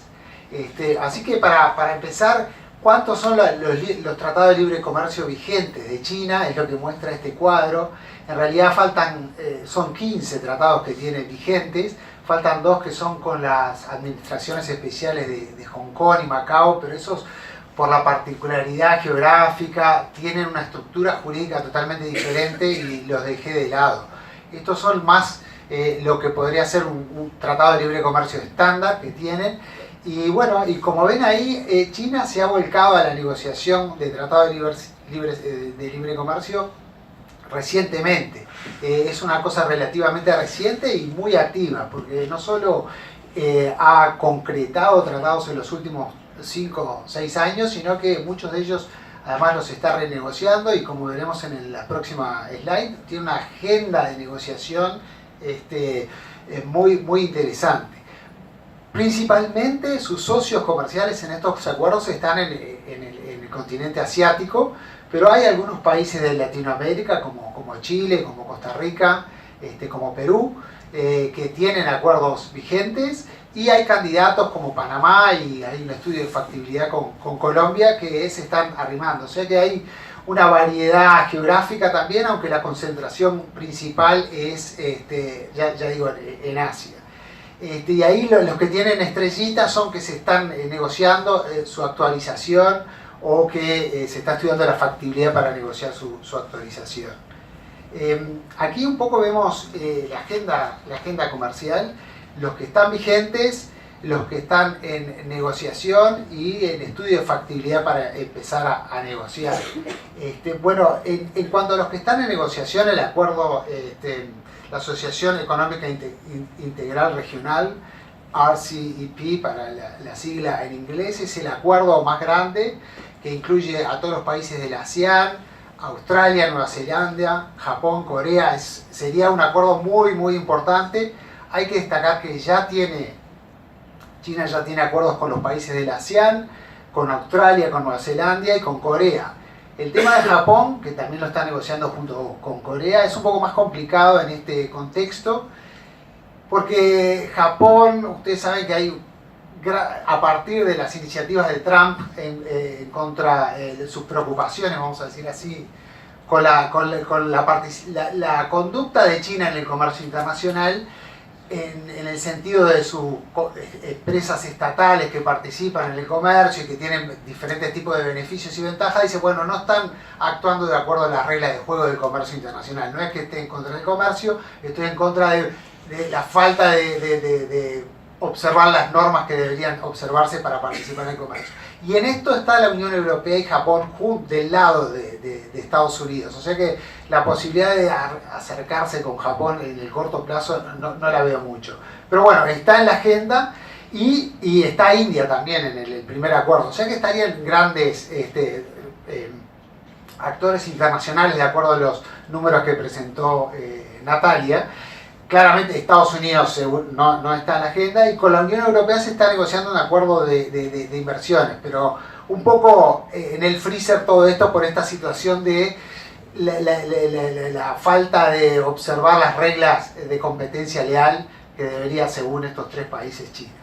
Así que para empezar, ¿cuántos son los tratados de libre comercio vigentes de China? Es lo que muestra este cuadro. En realidad son 15 tratados que tienen vigentes, faltan 2 que son con las administraciones especiales de Hong Kong y Macao, pero esos, por la particularidad geográfica, tienen una estructura jurídica totalmente diferente y los dejé de lado. Estos son más lo que podría ser un tratado de libre comercio estándar que tienen. Y bueno, y como ven ahí, China se ha volcado a la negociación de tratado de libre comercio recientemente. Es una cosa relativamente reciente y muy activa, porque no solo ha concretado tratados en los últimos 5 o 6 años, sino que muchos de ellos además los está renegociando y, como veremos en la próxima slide, tiene una agenda de negociación muy interesante. Principalmente sus socios comerciales en estos acuerdos están en el continente asiático, pero hay algunos países de Latinoamérica como Chile, como Costa Rica, como Perú, que tienen acuerdos vigentes, y hay candidatos como Panamá, y hay un estudio de factibilidad con Colombia que se están arrimando. O sea que hay una variedad geográfica también, aunque la concentración principal es, ya digo, en Asia. Y ahí los que tienen estrellitas son que se están negociando su actualización o que se está estudiando la factibilidad para negociar su actualización. Aquí un poco vemos la agenda comercial, los que están vigentes, los que están en negociación y en estudio de factibilidad para empezar a negociar. Bueno, en cuanto a los que están en negociación, el acuerdo, la Asociación Económica Integral Regional, RCEP para la sigla en inglés, es el acuerdo más grande que incluye a todos los países de la ASEAN, Australia, Nueva Zelanda, Japón, Corea. Sería un acuerdo muy importante. Hay que destacar que China ya tiene acuerdos con los países de la ASEAN, con Australia, con Nueva Zelanda y con Corea. El tema de Japón, que también lo está negociando junto con Corea, es un poco más complicado en este contexto, porque Japón, ustedes saben que hay, a partir de las iniciativas de Trump en contra de sus preocupaciones, vamos a decir así, con la conducta de China en el comercio internacional, en el sentido de sus empresas estatales que participan en el comercio y que tienen diferentes tipos de beneficios y ventajas, dice, bueno, no están actuando de acuerdo a las reglas de juego del comercio internacional. No es que esté en contra del comercio, estoy en contra de la falta de observar las normas que deberían observarse para participar en el comercio. Y en esto está la Unión Europea y Japón del lado de Estados Unidos. O sea que la posibilidad de acercarse con Japón en el corto plazo no la veo mucho. Pero bueno, está en la agenda y está India también en el primer acuerdo. O sea que estarían grandes actores internacionales de acuerdo a los números que presentó Natalia. Claramente Estados Unidos no está en la agenda y con la Unión Europea se está negociando un acuerdo de inversiones, pero un poco en el freezer todo esto por esta situación de la falta de observar las reglas de competencia leal que debería según estos tres países China.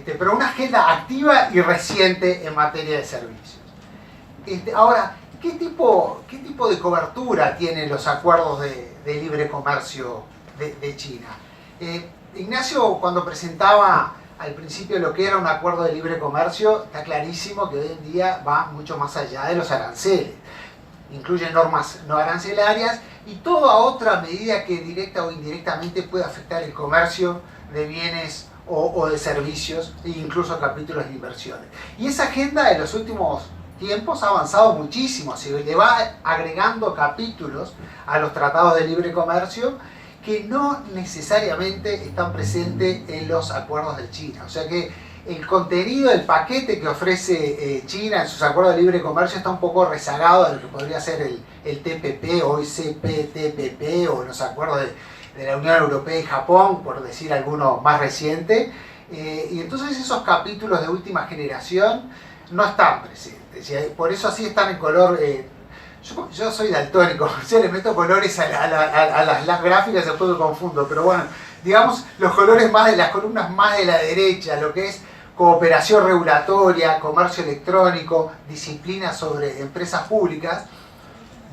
Pero una agenda activa y reciente en materia de servicios. Ahora, ¿qué tipo de cobertura tienen los acuerdos de libre comercio de China? Ignacio, cuando presentaba al principio lo que era un acuerdo de libre comercio, está clarísimo que hoy en día va mucho más allá de los aranceles. Incluye normas no arancelarias y toda otra medida que directa o indirectamente pueda afectar el comercio de bienes o de servicios e incluso capítulos de inversiones. Y esa agenda en los últimos tiempos ha avanzado muchísimo, se le va agregando capítulos a los tratados de libre comercio que no necesariamente están presentes en los acuerdos de China. O sea que el contenido del paquete que ofrece China en sus acuerdos de libre comercio está un poco rezagado de lo que podría ser el TPP o el CPTPP o los acuerdos de la Unión Europea y Japón, por decir alguno más reciente. Y entonces esos capítulos de última generación no están presentes. Y por eso así están en color... Yo soy daltónico, yo le meto colores a las gráficas y después me confundo, pero bueno, digamos los colores más de las columnas más de la derecha, lo que es cooperación regulatoria, comercio electrónico, disciplina sobre empresas públicas,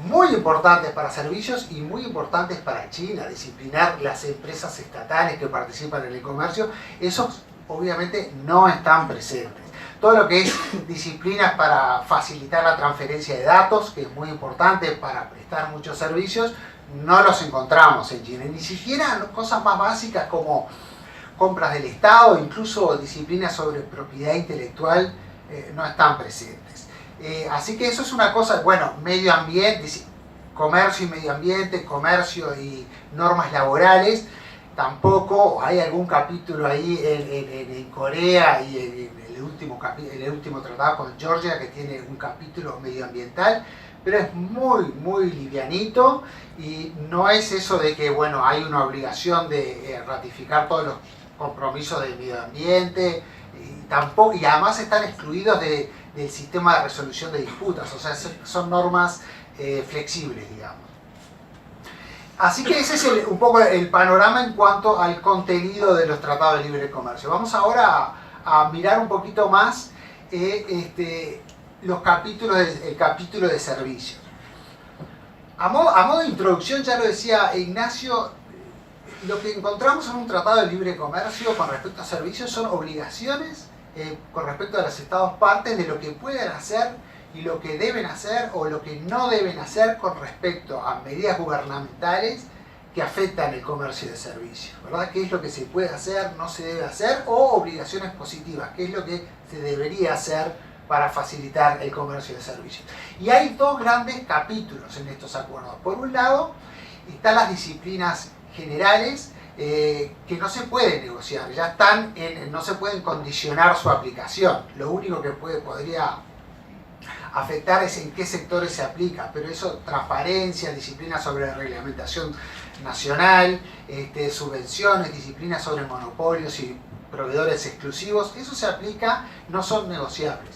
muy importantes para servicios y muy importantes para China, disciplinar las empresas estatales que participan en el comercio, esos obviamente no están presentes. Todo lo que es disciplinas para facilitar la transferencia de datos, que es muy importante para prestar muchos servicios, no los encontramos en China. Ni siquiera cosas más básicas como compras del Estado, incluso disciplinas sobre propiedad intelectual, no están presentes. Así que eso es una cosa, bueno, medio ambiente, comercio y medio ambiente, comercio y normas laborales, tampoco hay algún capítulo ahí en Corea y en el último tratado con Georgia que tiene un capítulo medioambiental, pero es muy livianito y no es eso de que bueno hay una obligación de ratificar todos los compromisos del medio ambiente y además están excluidos del sistema de resolución de disputas, o sea, son normas flexibles, digamos. Así que ese es un poco el panorama en cuanto al contenido de los tratados de libre comercio. Vamos ahora a mirar un poquito más los capítulos el capítulo de servicios. A modo de introducción, ya lo decía Ignacio, lo que encontramos en un tratado de libre comercio con respecto a servicios son obligaciones con respecto a los estados partes de lo que pueden hacer y lo que deben hacer o lo que no deben hacer con respecto a medidas gubernamentales que afectan el comercio de servicios, ¿verdad? ¿Qué es lo que se puede hacer, no se debe hacer? O obligaciones positivas, ¿qué es lo que se debería hacer para facilitar el comercio de servicios? Y hay dos grandes capítulos en estos acuerdos. Por un lado, están las disciplinas generales que no se pueden negociar, ya están no se pueden condicionar su aplicación. Lo único que podría afectar es en qué sectores se aplica, pero eso, transparencia, disciplina sobre reglamentación nacional, subvenciones, disciplina sobre monopolios y proveedores exclusivos, eso se aplica, no son negociables.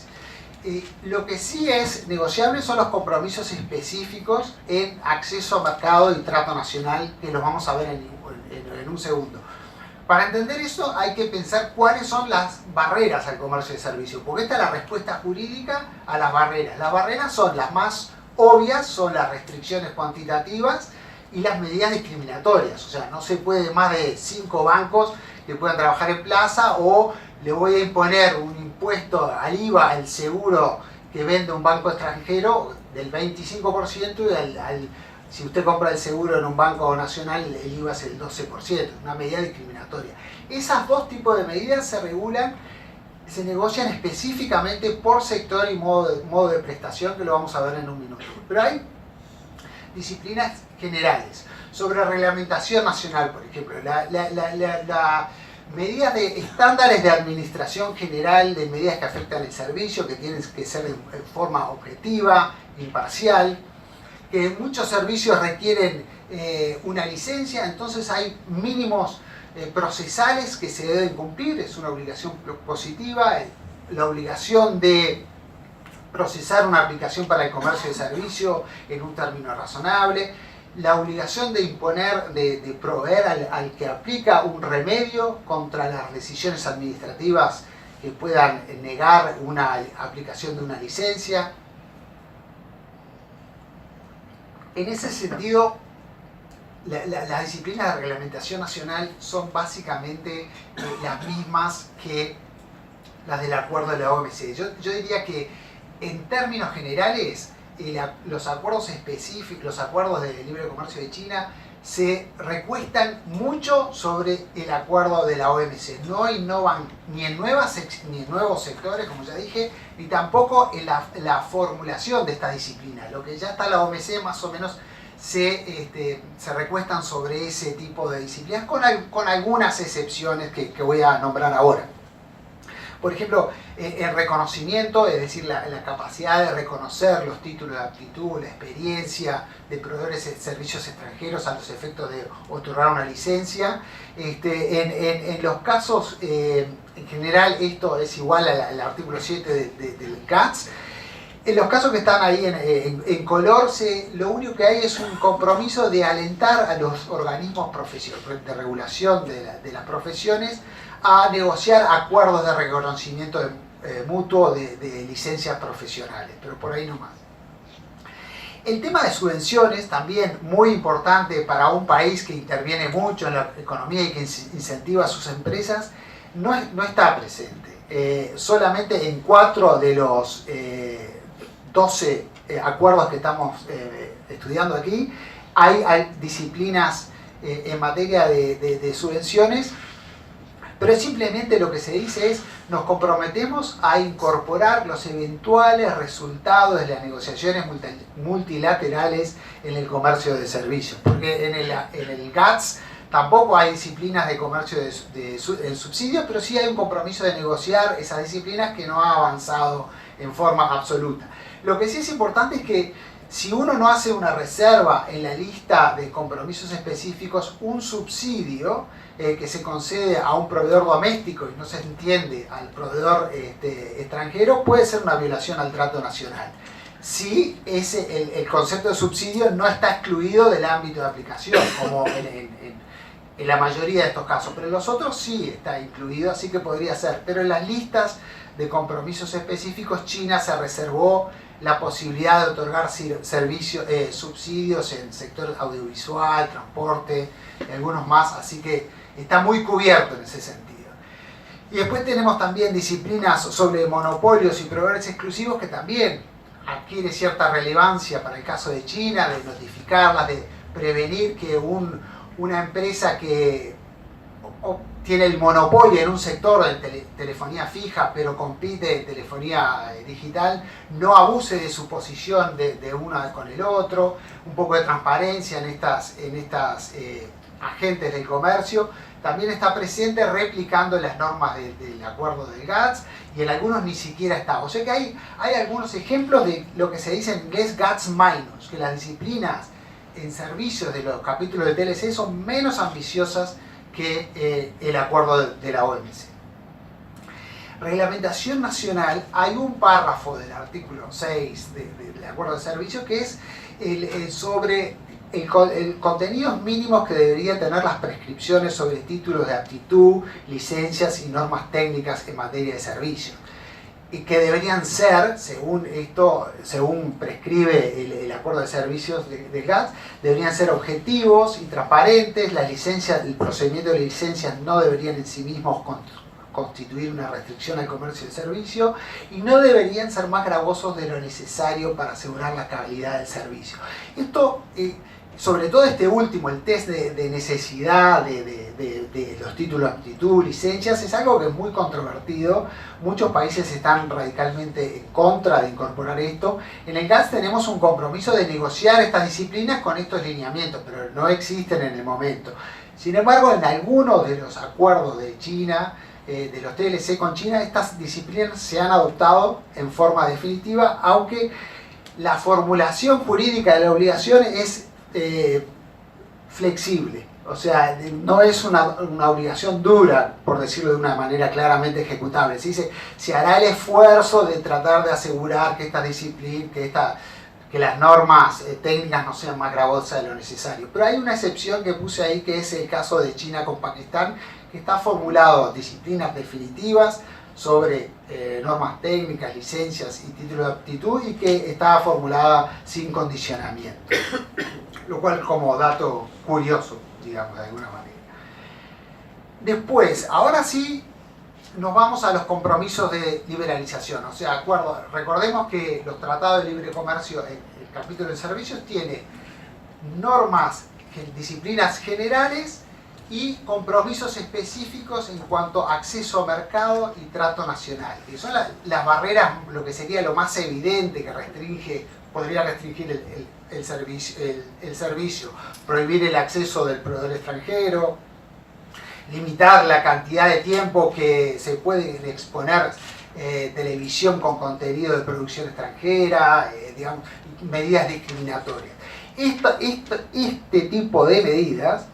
Lo que sí es negociable son los compromisos específicos en acceso a mercado y trato nacional, que los vamos a ver en un segundo. Para entender eso hay que pensar cuáles son las barreras al comercio de servicios, porque esta es la respuesta jurídica a las barreras. Las barreras son las más obvias, son las restricciones cuantitativas y las medidas discriminatorias. O sea, no se puede más de 5 bancos que puedan trabajar en plaza, o le voy a imponer un impuesto al IVA, al seguro que vende un banco extranjero del 25%, y si usted compra el seguro en un banco nacional, el IVA es el 12%, una medida discriminatoria. Esas dos tipos de medidas se regulan, se negocian específicamente por sector y modo de prestación, que lo vamos a ver en un minuto. Pero hay disciplinas generales. Sobre reglamentación nacional, por ejemplo, la medidas de estándares de administración general, de medidas que afectan el servicio, que tienen que ser en forma objetiva, imparcial, que muchos servicios requieren una licencia, entonces hay mínimos procesales que se deben cumplir, es una obligación positiva, la obligación de procesar una aplicación para el comercio de servicio en un término razonable, la obligación de imponer, de proveer al que aplica un remedio contra las decisiones administrativas que puedan negar una aplicación de una licencia. En ese sentido, las disciplinas de reglamentación nacional son básicamente las mismas que las del acuerdo de la OMC. Yo diría que en términos generales, los acuerdos específicos, los acuerdos de libre comercio de China se recuestan mucho sobre el acuerdo de la OMC. No innovan ni en nuevos sectores, como ya dije, ni tampoco en la formulación de esta disciplina. Lo que ya está la OMC más o menos se recuestan sobre ese tipo de disciplinas, con algunas excepciones que voy a nombrar ahora. Por ejemplo, el reconocimiento, es decir, la capacidad de reconocer los títulos de aptitud, la experiencia de proveedores de servicios extranjeros a los efectos de otorgar una licencia. En los casos, en general, esto es igual al artículo 7 del GATS. En los casos que están ahí en color, lo único que hay es un compromiso de alentar a los organismos de regulación de las profesiones a negociar acuerdos de reconocimiento mutuo de licencias profesionales, pero por ahí no más. El tema de subvenciones, también muy importante para un país que interviene mucho en la economía y que incentiva a sus empresas, no está presente. Solamente en 4 de los 12 acuerdos que estamos estudiando aquí hay disciplinas en materia de subvenciones, pero simplemente lo que se dice es: nos comprometemos a incorporar los eventuales resultados de las negociaciones multilaterales en el comercio de servicios, porque en el GATS tampoco hay disciplinas de comercio en subsidios, pero sí hay un compromiso de negociar esas disciplinas que no ha avanzado en forma absoluta. Lo que sí es importante es que si uno no hace una reserva en la lista de compromisos específicos, un subsidio que se concede a un proveedor doméstico y no se entiende al proveedor extranjero, puede ser una violación al trato nacional. Si el concepto de subsidio no está excluido del ámbito de aplicación, como en la mayoría de estos casos, pero en los otros sí está incluido, así que podría ser. Pero en las listas de compromisos específicos, China se reservó la posibilidad de otorgar subsidios en sector audiovisual, transporte, y algunos más, así que está muy cubierto en ese sentido. Y después tenemos también disciplinas sobre monopolios y proveedores exclusivos que también adquiere cierta relevancia para el caso de China, de notificarlas, de prevenir que una empresa que tiene el monopolio en un sector de telefonía fija, pero compite en telefonía digital, no abuse de su posición de una con el otro. Un poco de transparencia en estas agentes del comercio. También está presente replicando las normas del acuerdo del GATS, y en algunos ni siquiera está. O sea que hay algunos ejemplos de lo que se dice en inglés GATS minus, que las disciplinas en servicios de los capítulos de TLC son menos ambiciosas que el acuerdo de la OMC. Reglamentación nacional, hay un párrafo del artículo 6 del acuerdo de servicio que es sobre el contenidos mínimos que deberían tener las prescripciones sobre títulos de aptitud, licencias y normas técnicas en materia de servicios. que deberían ser, según prescribe el acuerdo de servicios de GATS, deberían ser objetivos y transparentes. Las licencias, el procedimiento de licencias no deberían en sí mismos constituir una restricción al comercio y el servicio, y no deberían ser más gravosos de lo necesario para asegurar la calidad del servicio. Esto, sobre todo este último, el test de necesidad de los títulos de aptitud, licencias, es algo que es muy controvertido. Muchos países están radicalmente en contra de incorporar esto. En el GATS tenemos un compromiso de negociar estas disciplinas con estos lineamientos, pero no existen en el momento. Sin embargo, en algunos de los acuerdos de China, de los TLC con China, estas disciplinas se han adoptado en forma definitiva, aunque la formulación jurídica de la obligación es flexible. O sea, no es una obligación dura, por decirlo de una manera claramente ejecutable. Se hará el esfuerzo de tratar de asegurar que estas disciplinas, que las normas técnicas no sean más gravosas de lo necesario. Pero hay una excepción que puse ahí, que es el caso de China con Pakistán, que está formulado disciplinas definitivas sobre normas técnicas, licencias y títulos de aptitud, y que está formulada sin condicionamiento. Lo cual como dato curioso, digamos, de alguna manera. Después, ahora sí, nos vamos a los compromisos de liberalización. O sea, recordemos que los tratados de libre comercio, el capítulo de servicios, tiene normas, disciplinas generales y compromisos específicos en cuanto a acceso a mercado y trato nacional, que son las barreras, lo que sería lo más evidente que podría restringir el servicio, prohibir el acceso del proveedor extranjero, limitar la cantidad de tiempo que se puede exponer televisión con contenido de producción extranjera, digamos, medidas discriminatorias. Este tipo de medidas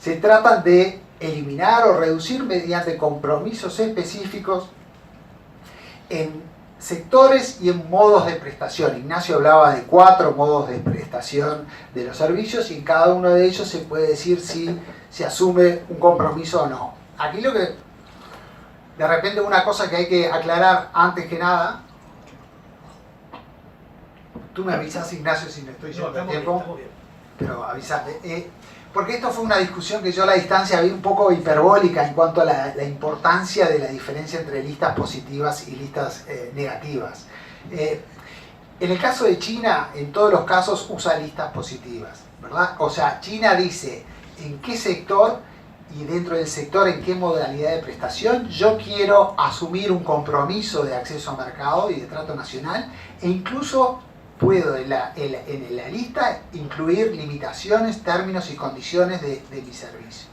se tratan de eliminar o reducir mediante compromisos específicos en sectores y en modos de prestación. Ignacio hablaba de 4 modos de prestación de los servicios, y en cada uno de ellos se puede decir si se asume un compromiso o no. Aquí lo que, de repente, una cosa que hay que aclarar antes que nada, tú me avisas, Ignacio, si me estoy yendo el tiempo, pero avísate. Porque esto fue una discusión que yo a la distancia vi un poco hiperbólica en cuanto a la importancia de la diferencia entre listas positivas y listas negativas. En el caso de China, en todos los casos usa listas positivas, ¿verdad? O sea, China dice en qué sector y dentro del sector en qué modalidad de prestación yo quiero asumir un compromiso de acceso a mercado y de trato nacional, e incluso puedo en la lista incluir limitaciones, términos y condiciones de mi servicio.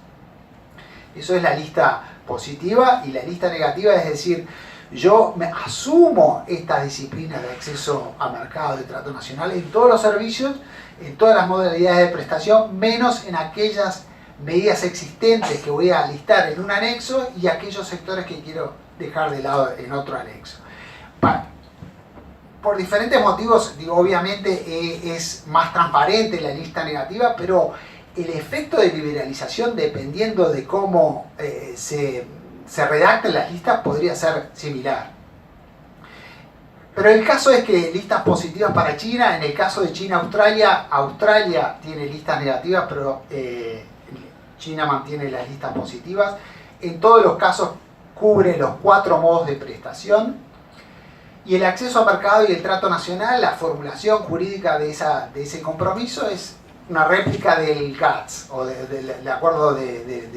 Eso es la lista positiva. Y la lista negativa es decir, yo me asumo esta disciplina de acceso a mercado de trato nacional en todos los servicios, en todas las modalidades de prestación, menos en aquellas medidas existentes que voy a listar en un anexo y aquellos sectores que quiero dejar de lado en otro anexo. Por diferentes motivos, digo, obviamente es más transparente la lista negativa, pero el efecto de liberalización, dependiendo de cómo se redacten las listas, podría ser similar. Pero el caso es que listas positivas para China, en el caso de China-Australia, Australia tiene listas negativas, pero China mantiene las listas positivas. En todos los casos cubre los 4 modos de prestación. Y el acceso a mercado y el trato nacional, la formulación jurídica de ese compromiso es una réplica del GATS, o del acuerdo de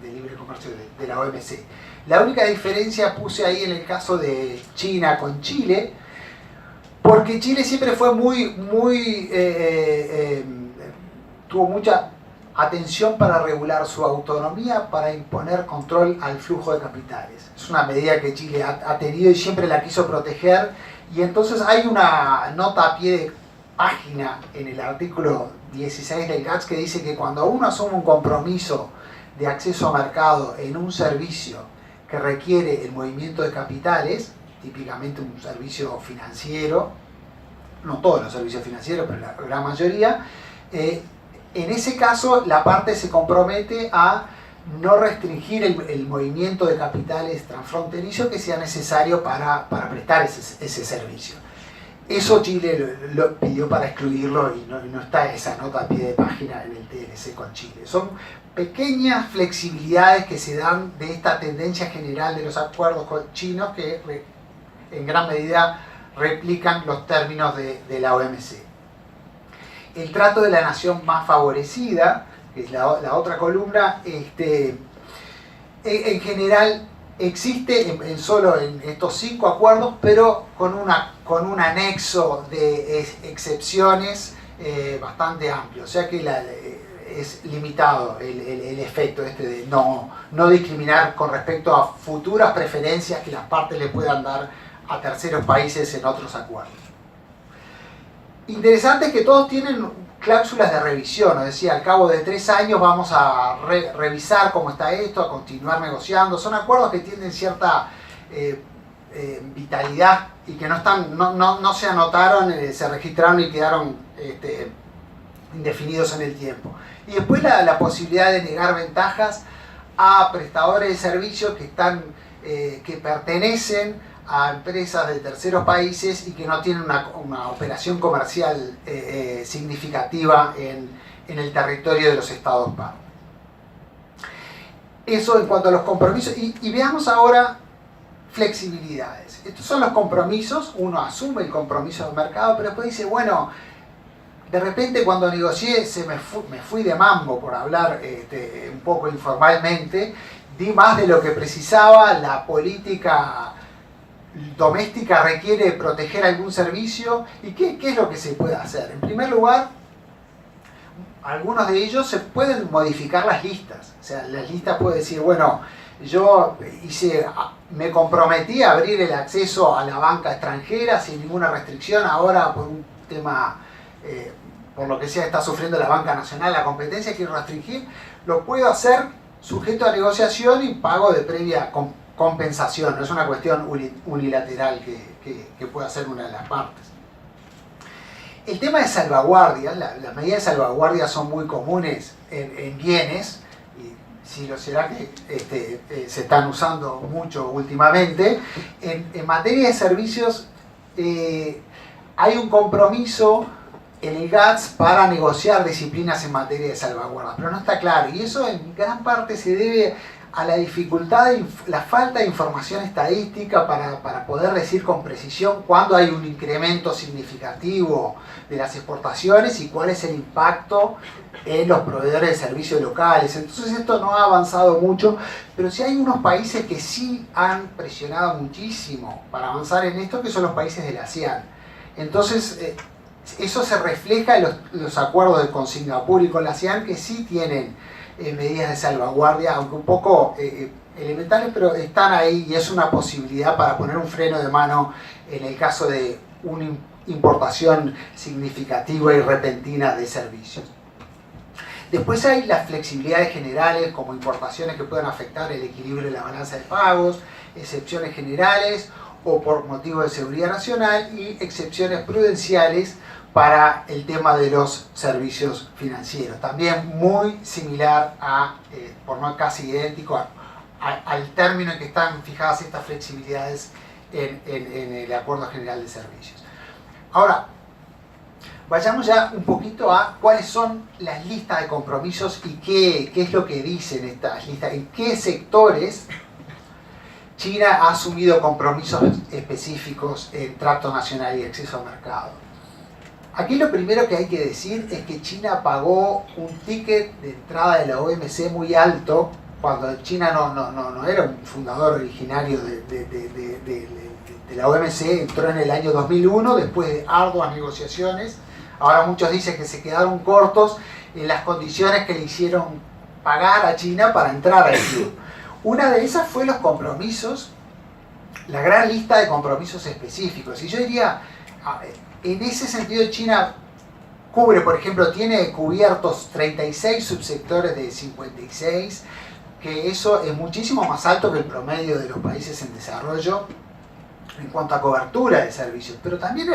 libre comercio de la OMC. La única diferencia puse ahí en el caso de China con Chile, porque Chile siempre fue tuvo mucha atención para regular su autonomía, para imponer control al flujo de capitales. Es una medida que Chile ha tenido y siempre la quiso proteger, y entonces hay una nota a pie de página en el artículo 16 del GATS que dice que cuando uno asume un compromiso de acceso a mercado en un servicio que requiere el movimiento de capitales, típicamente un servicio financiero, no todos los servicios financieros, pero la gran mayoría, en ese caso la parte se compromete a no restringir el movimiento de capitales transfronterizo que sea necesario para prestar ese servicio. Eso Chile lo pidió para excluirlo y no está esa nota a pie de página en el TLC con Chile. Son pequeñas flexibilidades que se dan de esta tendencia general de los acuerdos chinos que en gran medida replican los términos de la OMC. El trato de la nación más favorecida, que es la otra columna, en general existe solo en estos 5 acuerdos, pero con un anexo de excepciones bastante amplio, o sea que es limitado el efecto de no discriminar con respecto a futuras preferencias que las partes le puedan dar a terceros países en otros acuerdos. Interesante es que todos tienen cláusulas de revisión, es decir, al cabo de 3 años vamos a revisar cómo está esto, a continuar negociando. Son acuerdos que tienen cierta vitalidad y que no se anotaron, se registraron y quedaron indefinidos en el tiempo. Y después la posibilidad de negar ventajas a prestadores de servicios que pertenecen a empresas de terceros países y que no tienen una operación comercial significativa en el territorio de los Estados partes. Eso en cuanto a los compromisos. Y veamos ahora flexibilidades. Estos son los compromisos. Uno asume el compromiso del mercado, pero después dice, bueno, de repente cuando negocié me fui de mambo, por hablar un poco informalmente, di más de lo que precisaba, la política doméstica requiere proteger algún servicio. ¿Y qué es lo que se puede hacer? En primer lugar, algunos de ellos se pueden modificar las listas. O sea, las listas pueden decir, bueno, yo me comprometí a abrir el acceso a la banca extranjera sin ninguna restricción, ahora por un tema, por lo que sea, está sufriendo la banca nacional, la competencia quiero restringir, lo puedo hacer sujeto a negociación y pago de previa compensación, no es una cuestión unilateral que pueda hacer una de las partes. El tema de salvaguardia, las medidas de salvaguardia son muy comunes en bienes, y sí lo será que se están usando mucho últimamente. En materia de servicios hay un compromiso en el GATS para negociar disciplinas en materia de salvaguardia, pero no está claro, y eso en gran parte se debe a la dificultad, la falta de información estadística para poder decir con precisión cuándo hay un incremento significativo de las exportaciones y cuál es el impacto en los proveedores de servicios locales. Entonces esto no ha avanzado mucho, pero sí hay unos países que sí han presionado muchísimo para avanzar en esto, que son los países de la ASEAN. Entonces eso se refleja en los acuerdos con Singapur y con la ASEAN, que sí tienen medidas de salvaguardia, aunque un poco elementales, pero están ahí y es una posibilidad para poner un freno de mano en el caso de una importación significativa y repentina de servicios. Después hay las flexibilidades generales, como importaciones que puedan afectar el equilibrio de la balanza de pagos, excepciones generales o por motivo de seguridad nacional, y excepciones prudenciales para el tema de los servicios financieros. También muy similar por no casi idéntico, al término en que están fijadas estas flexibilidades en el Acuerdo General de Servicios. Ahora, vayamos ya un poquito a cuáles son las listas de compromisos y qué es lo que dicen estas listas, en qué sectores China ha asumido compromisos específicos en trato nacional y acceso al mercado. Aquí lo primero que hay que decir es que China pagó un ticket de entrada de la OMC muy alto, cuando China no era un fundador originario de la OMC, entró en el año 2001 después de arduas negociaciones. Ahora muchos dicen que se quedaron cortos en las condiciones que le hicieron pagar a China para entrar al club. Una de esas fue los compromisos, la gran lista de compromisos específicos. Y yo diría, en ese sentido China cubre, por ejemplo, tiene cubiertos 36 subsectores de 56, que eso es muchísimo más alto que el promedio de los países en desarrollo en cuanto a cobertura de servicios, pero también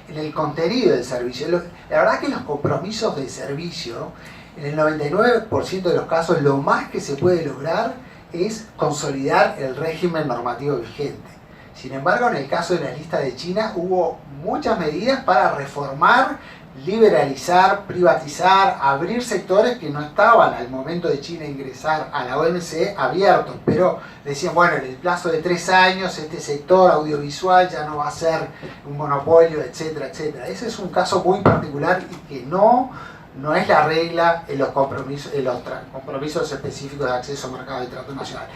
en el contenido del servicio. La verdad que los compromisos de servicio En el 99% de los casos lo más que se puede lograr es consolidar el régimen normativo vigente. Sin embargo, en el caso de la lista de China hubo muchas medidas para reformar, liberalizar, privatizar, abrir sectores que no estaban al momento de China ingresar a la OMC abiertos, pero decían, bueno, en el plazo de 3 años este sector audiovisual ya no va a ser un monopolio, etcétera, etcétera. Ese es un caso muy particular y que no es la regla en los compromisos específicos de acceso al mercado de trato nacional.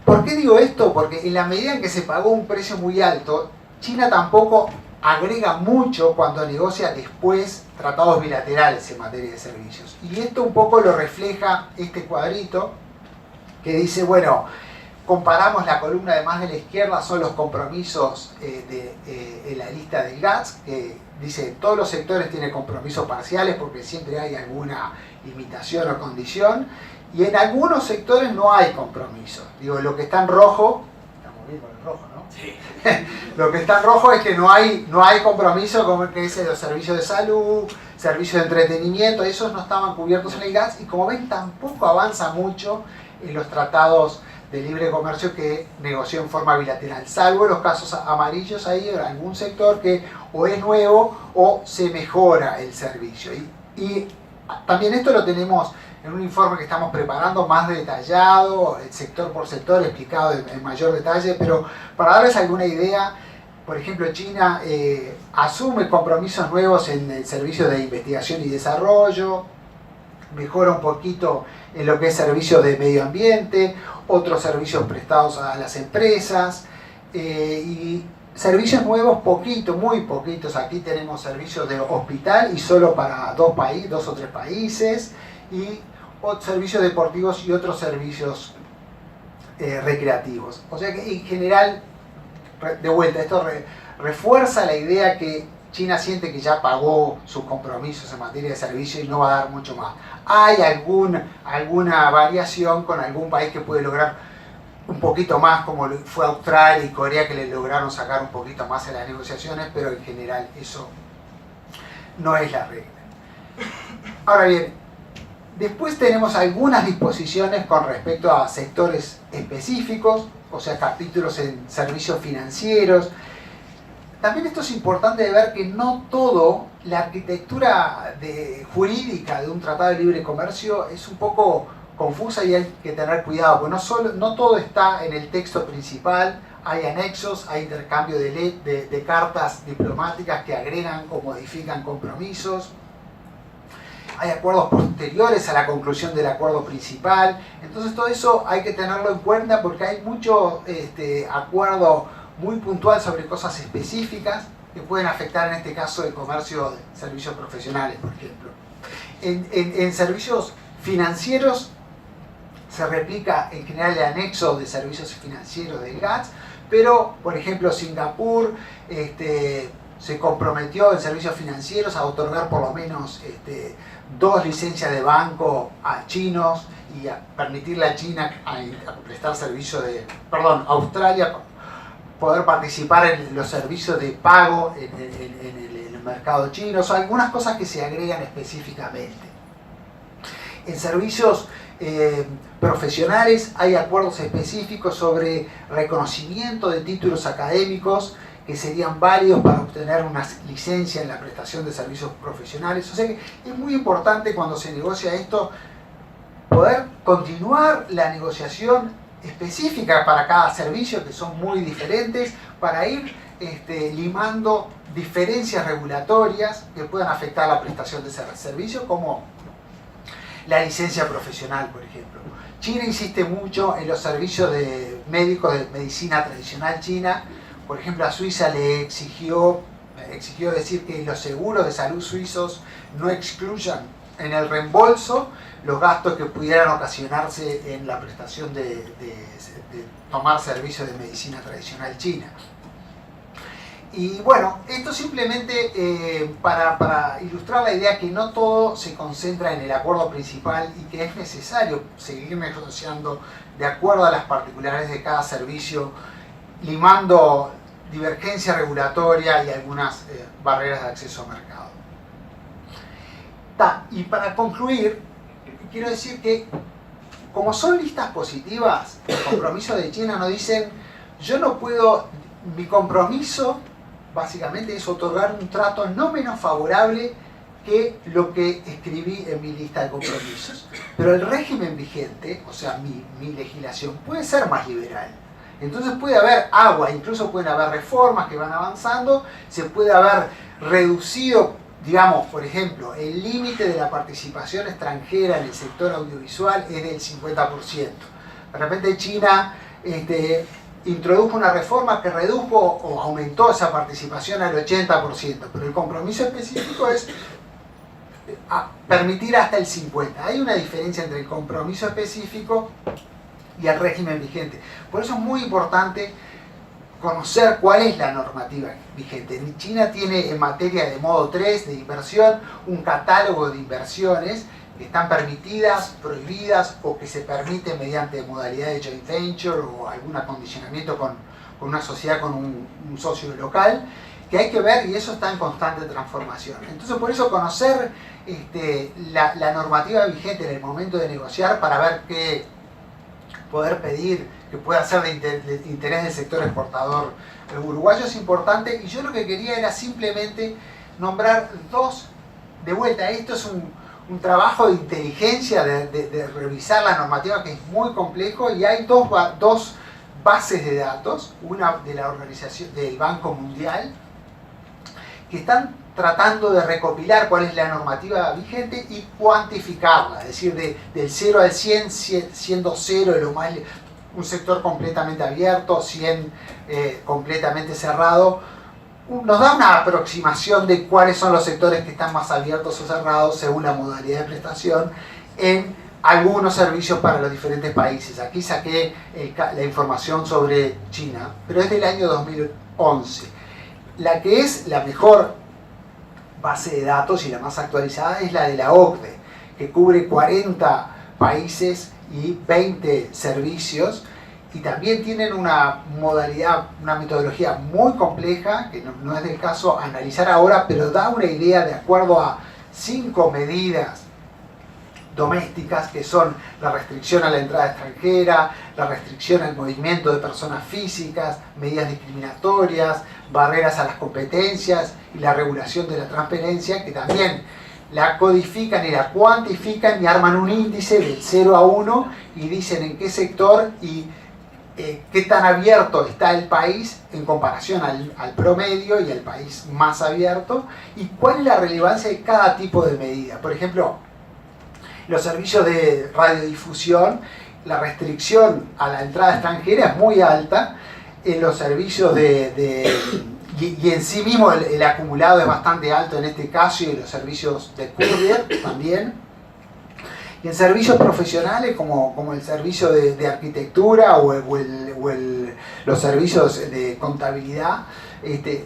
¿Por qué digo esto? Porque en la medida en que se pagó un precio muy alto, China tampoco agrega mucho cuando negocia después tratados bilaterales en materia de servicios. Y esto un poco lo refleja este cuadrito que dice, bueno, comparamos la columna de más de la izquierda, son los compromisos en la lista del GATS, que dice todos los sectores tienen compromisos parciales porque siempre hay alguna limitación o condición, y en algunos sectores no hay compromisos. Digo, lo que está en rojo, estamos bien con el rojo, ¿no? Sí. Lo que está en rojo es que no hay compromiso, como que es los servicios de salud, servicios de entretenimiento, esos no estaban cubiertos en el GATS, y como ven tampoco avanza mucho en los tratados de libre comercio que negoció en forma bilateral, salvo los casos amarillos ahí en algún sector que o es nuevo o se mejora el servicio. Y también esto lo tenemos en un informe que estamos preparando más detallado, sector por sector, explicado en mayor detalle, pero para darles alguna idea, por ejemplo, China asume compromisos nuevos en el servicio de investigación y desarrollo, mejora un poquito en lo que es servicios de medio ambiente, otros servicios prestados a las empresas, y servicios nuevos poquito, muy poquitos. Aquí tenemos servicios de hospital y solo para 2 o 3 países, y servicios deportivos y otros servicios recreativos. O sea que en general, de vuelta, esto refuerza la idea que China siente que ya pagó sus compromisos en materia de servicio y no va a dar mucho más. Hay alguna variación con algún país que puede lograr un poquito más, como fue Australia y Corea, que le lograron sacar un poquito más en las negociaciones, pero en general eso no es la regla. Ahora bien, después tenemos algunas disposiciones con respecto a sectores específicos, o sea, capítulos en servicios financieros. También esto es importante de ver que no todo, la arquitectura jurídica de un tratado de libre comercio es un poco confusa y hay que tener cuidado, porque no todo está en el texto principal, hay anexos, hay intercambio de cartas diplomáticas que agregan o modifican compromisos, hay acuerdos posteriores a la conclusión del acuerdo principal. Entonces todo eso hay que tenerlo en cuenta porque hay mucho acuerdo muy puntual sobre cosas específicas que pueden afectar en este caso el comercio de servicios profesionales, por ejemplo. En servicios financieros se replica en general el anexo de servicios financieros del GATS, pero por ejemplo Singapur se comprometió en servicios financieros a otorgar por lo menos 2 licencias de banco a chinos y a permitirle a China a prestar servicio Australia poder participar en los servicios de pago en el mercado chino. O sea, algunas cosas que se agregan específicamente. En servicios profesionales hay acuerdos específicos sobre reconocimiento de títulos académicos que serían válidos para obtener una licencia en la prestación de servicios profesionales. O sea que es muy importante cuando se negocia esto poder continuar la negociación específica para cada servicio, que son muy diferentes, para ir limando diferencias regulatorias que puedan afectar la prestación de ese servicio, como la licencia profesional, por ejemplo. China insiste mucho en los servicios de médicos de medicina tradicional china. Por ejemplo, a Suiza le exigió decir que los seguros de salud suizos no excluyan en el reembolso los gastos que pudieran ocasionarse en la prestación de tomar servicios de medicina tradicional china. Y bueno, esto simplemente para ilustrar la idea que no todo se concentra en el acuerdo principal y que es necesario seguir negociando de acuerdo a las particularidades de cada servicio, limando divergencia regulatoria y algunas barreras de acceso a mercado. Y para concluir, quiero decir que como son listas positivas, los compromisos de China nos dicen, yo no puedo, mi compromiso básicamente es otorgar un trato no menos favorable que lo que escribí en mi lista de compromisos. Pero el régimen vigente, o sea, mi legislación, puede ser más liberal. Entonces puede haber agua, incluso pueden haber reformas que van avanzando, se puede haber reducido, digamos, por ejemplo, el límite de la participación extranjera en el sector audiovisual es del 50%. De repente China introdujo una reforma que redujo o aumentó esa participación al 80%, pero el compromiso específico es permitir hasta el 50%. Hay una diferencia entre el compromiso específico y el régimen vigente. Por eso es muy importante conocer cuál es la normativa vigente. China tiene en materia de modo 3 de inversión un catálogo de inversiones que están permitidas, prohibidas o que se permiten mediante modalidad de joint venture o algún acondicionamiento con una sociedad, con un socio local, que hay que ver, y eso está en constante transformación. Entonces, por eso conocer la normativa vigente en el momento de negociar para ver qué poder pedir, que pueda ser de interés del sector exportador uruguayo es importante. Y yo lo que quería era simplemente nombrar dos, de vuelta, esto es un trabajo de inteligencia, de revisar la normativa, que es muy complejo, y hay dos bases de datos, una de la organización del Banco Mundial, que están tratando de recopilar cuál es la normativa vigente y cuantificarla, es decir, del 0 al 100, siendo 0 lo más, un sector completamente abierto, 100 completamente cerrado, nos da una aproximación de cuáles son los sectores que están más abiertos o cerrados según la modalidad de prestación en algunos servicios para los diferentes países. Aquí saqué la información sobre China, pero es del año 2011. La que es la mejor base de datos y la más actualizada es la de la OCDE, que cubre 40 países y 20 servicios, y también tienen una modalidad, una metodología muy compleja, que no es del caso analizar ahora, pero da una idea de acuerdo a 5 medidas domésticas, que son la restricción a la entrada extranjera, la restricción al movimiento de personas físicas, medidas discriminatorias, barreras a las competencias y la regulación de la transparencia, que también la codifican y la cuantifican y arman un índice del 0 a 1 y dicen en qué sector y qué tan abierto está el país en comparación al promedio y al país más abierto, y cuál es la relevancia de cada tipo de medida. Por ejemplo, los servicios de radiodifusión, la restricción a la entrada extranjera es muy alta. En los servicios y en sí mismo el acumulado es bastante alto en este caso, y en los servicios de courier también. Y en servicios profesionales como el servicio de arquitectura o los servicios de contabilidad,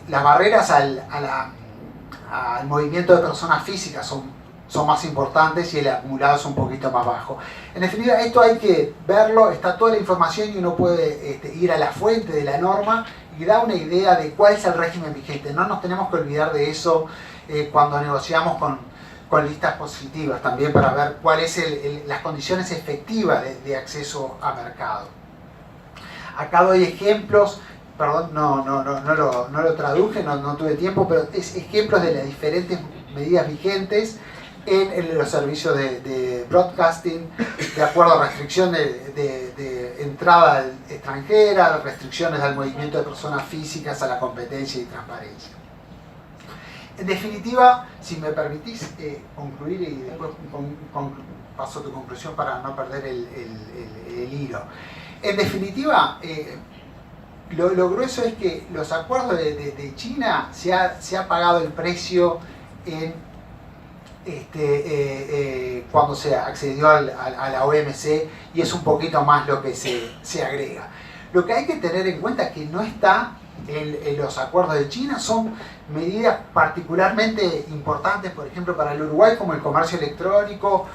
las barreras al movimiento de personas físicas son más importantes y el acumulado es un poquito más bajo. En definitiva, esto hay que verlo, está toda la información y uno puede ir a la fuente de la norma y da una idea de cuál es el régimen vigente. No nos tenemos que olvidar de eso cuando negociamos con listas positivas, también para ver cuáles son las condiciones efectivas de acceso a mercado. Acá doy ejemplos, perdón, no lo traduje, no tuve tiempo, pero es ejemplos de las diferentes medidas vigentes en los servicios de broadcasting, de acuerdo a restricción de entrada extranjera, restricciones al movimiento de personas físicas, a la competencia y transparencia. En definitiva, si me permitís concluir y después paso tu conclusión para no perder el hilo. En definitiva, lo grueso es que los acuerdos de China se ha pagado el precio cuando se accedió a la OMC, y es un poquito más lo que se agrega. Lo que hay que tener en cuenta es que no está en los acuerdos de China, son medidas particularmente importantes, por ejemplo, para el Uruguay, como el comercio electrónico,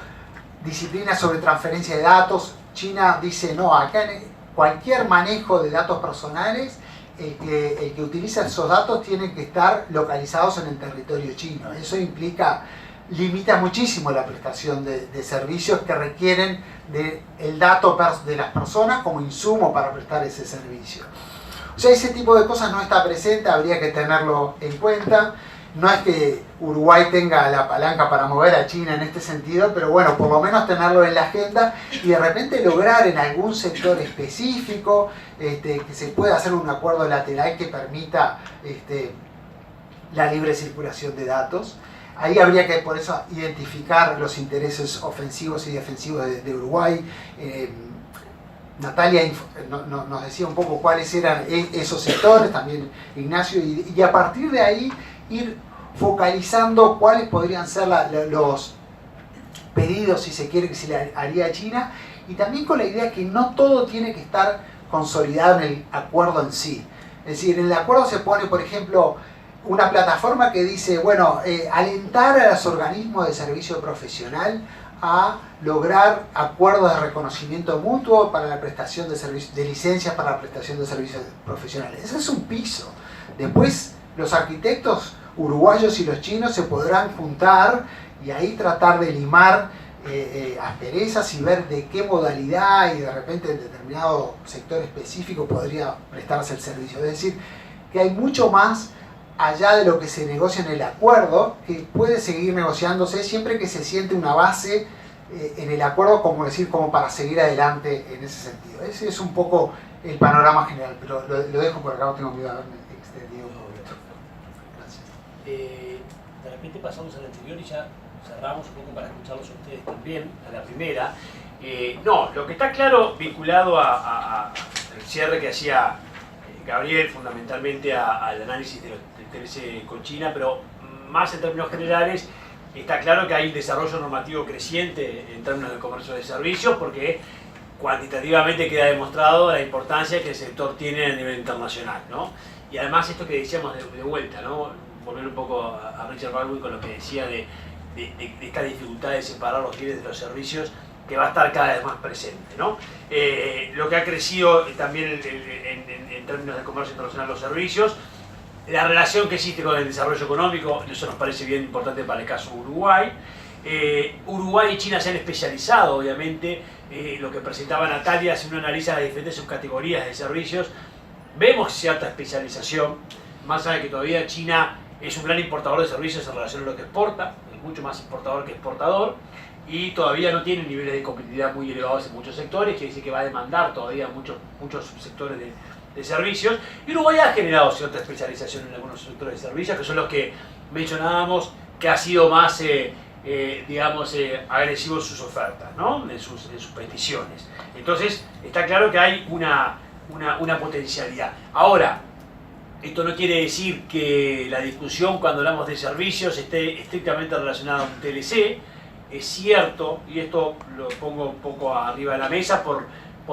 disciplinas sobre transferencia de datos. China dice, no, acá cualquier manejo de datos personales, el que utiliza esos datos tiene que estar localizados en el territorio chino. Eso implica limita muchísimo la prestación de servicios que requieren del dato de las personas como insumo para prestar ese servicio. O sea, ese tipo de cosas no está presente, habría que tenerlo en cuenta. No es que Uruguay tenga la palanca para mover a China en este sentido, pero bueno, por lo menos tenerlo en la agenda y de repente lograr en algún sector específico que se pueda hacer un acuerdo lateral que permita la libre circulación de datos. Ahí habría que, por eso, identificar los intereses ofensivos y defensivos de Uruguay. Natalia nos decía un poco cuáles eran esos sectores, también Ignacio, y a partir de ahí ir focalizando cuáles podrían ser los pedidos, si se quiere, que se le haría a China, y también con la idea que no todo tiene que estar consolidado en el acuerdo en sí. Es decir, en el acuerdo se pone, por ejemplo, una plataforma que dice, bueno, alentar a los organismos de servicio profesional a lograr acuerdos de reconocimiento mutuo para la prestación de licencias para la prestación de servicios profesionales. Ese es un piso. Después los arquitectos uruguayos y los chinos se podrán juntar y ahí tratar de limar asperezas y ver de qué modalidad y de repente en determinado sector específico podría prestarse el servicio. Es decir, que hay mucho más allá de lo que se negocia en el acuerdo, que puede seguir negociándose siempre que se siente una base en el acuerdo, como decir, como para seguir adelante en ese sentido. Ese es un poco el panorama general, pero lo dejo por acá, no tengo miedo de haberme extendido un poquito. Gracias. De repente pasamos al anterior y ya cerramos un poco para escucharlos a ustedes también, a la primera. No, lo que está claro vinculado al cierre que hacía Gabriel, fundamentalmente al análisis del TLC con China, pero más en términos generales, está claro que hay un desarrollo normativo creciente en términos de comercio de servicios, porque cuantitativamente queda demostrado la importancia que el sector tiene a nivel internacional, ¿no? Y además esto que decíamos de vuelta, ¿no? Volver un poco a Richard Baldwin con lo que decía de esta dificultad de separar los bienes de los servicios, que va a estar cada vez más presente, ¿no? Lo que ha crecido también en términos de comercio internacional los servicios, la relación que existe con el desarrollo económico, eso nos parece bien importante para el caso de Uruguay. Uruguay y China se han especializado, obviamente, lo que presentaba Natalia, si uno analiza las diferentes subcategorías de servicios, vemos cierta especialización, más allá de que todavía China es un gran importador de servicios en relación a lo que exporta, es mucho más importador que exportador, y todavía no tiene niveles de competitividad muy elevados en muchos sectores, que dice que va a demandar todavía muchos sectores de servicios. Y Uruguay ha generado cierta especialización en algunos sectores de servicios, que son los que mencionábamos, que ha sido más, digamos, agresivos sus ofertas, ¿no? en sus peticiones. Entonces, está claro que hay una potencialidad. Ahora, esto no quiere decir que la discusión cuando hablamos de servicios esté estrictamente relacionada a un TLC. Es cierto, y esto lo pongo un poco arriba de la mesa por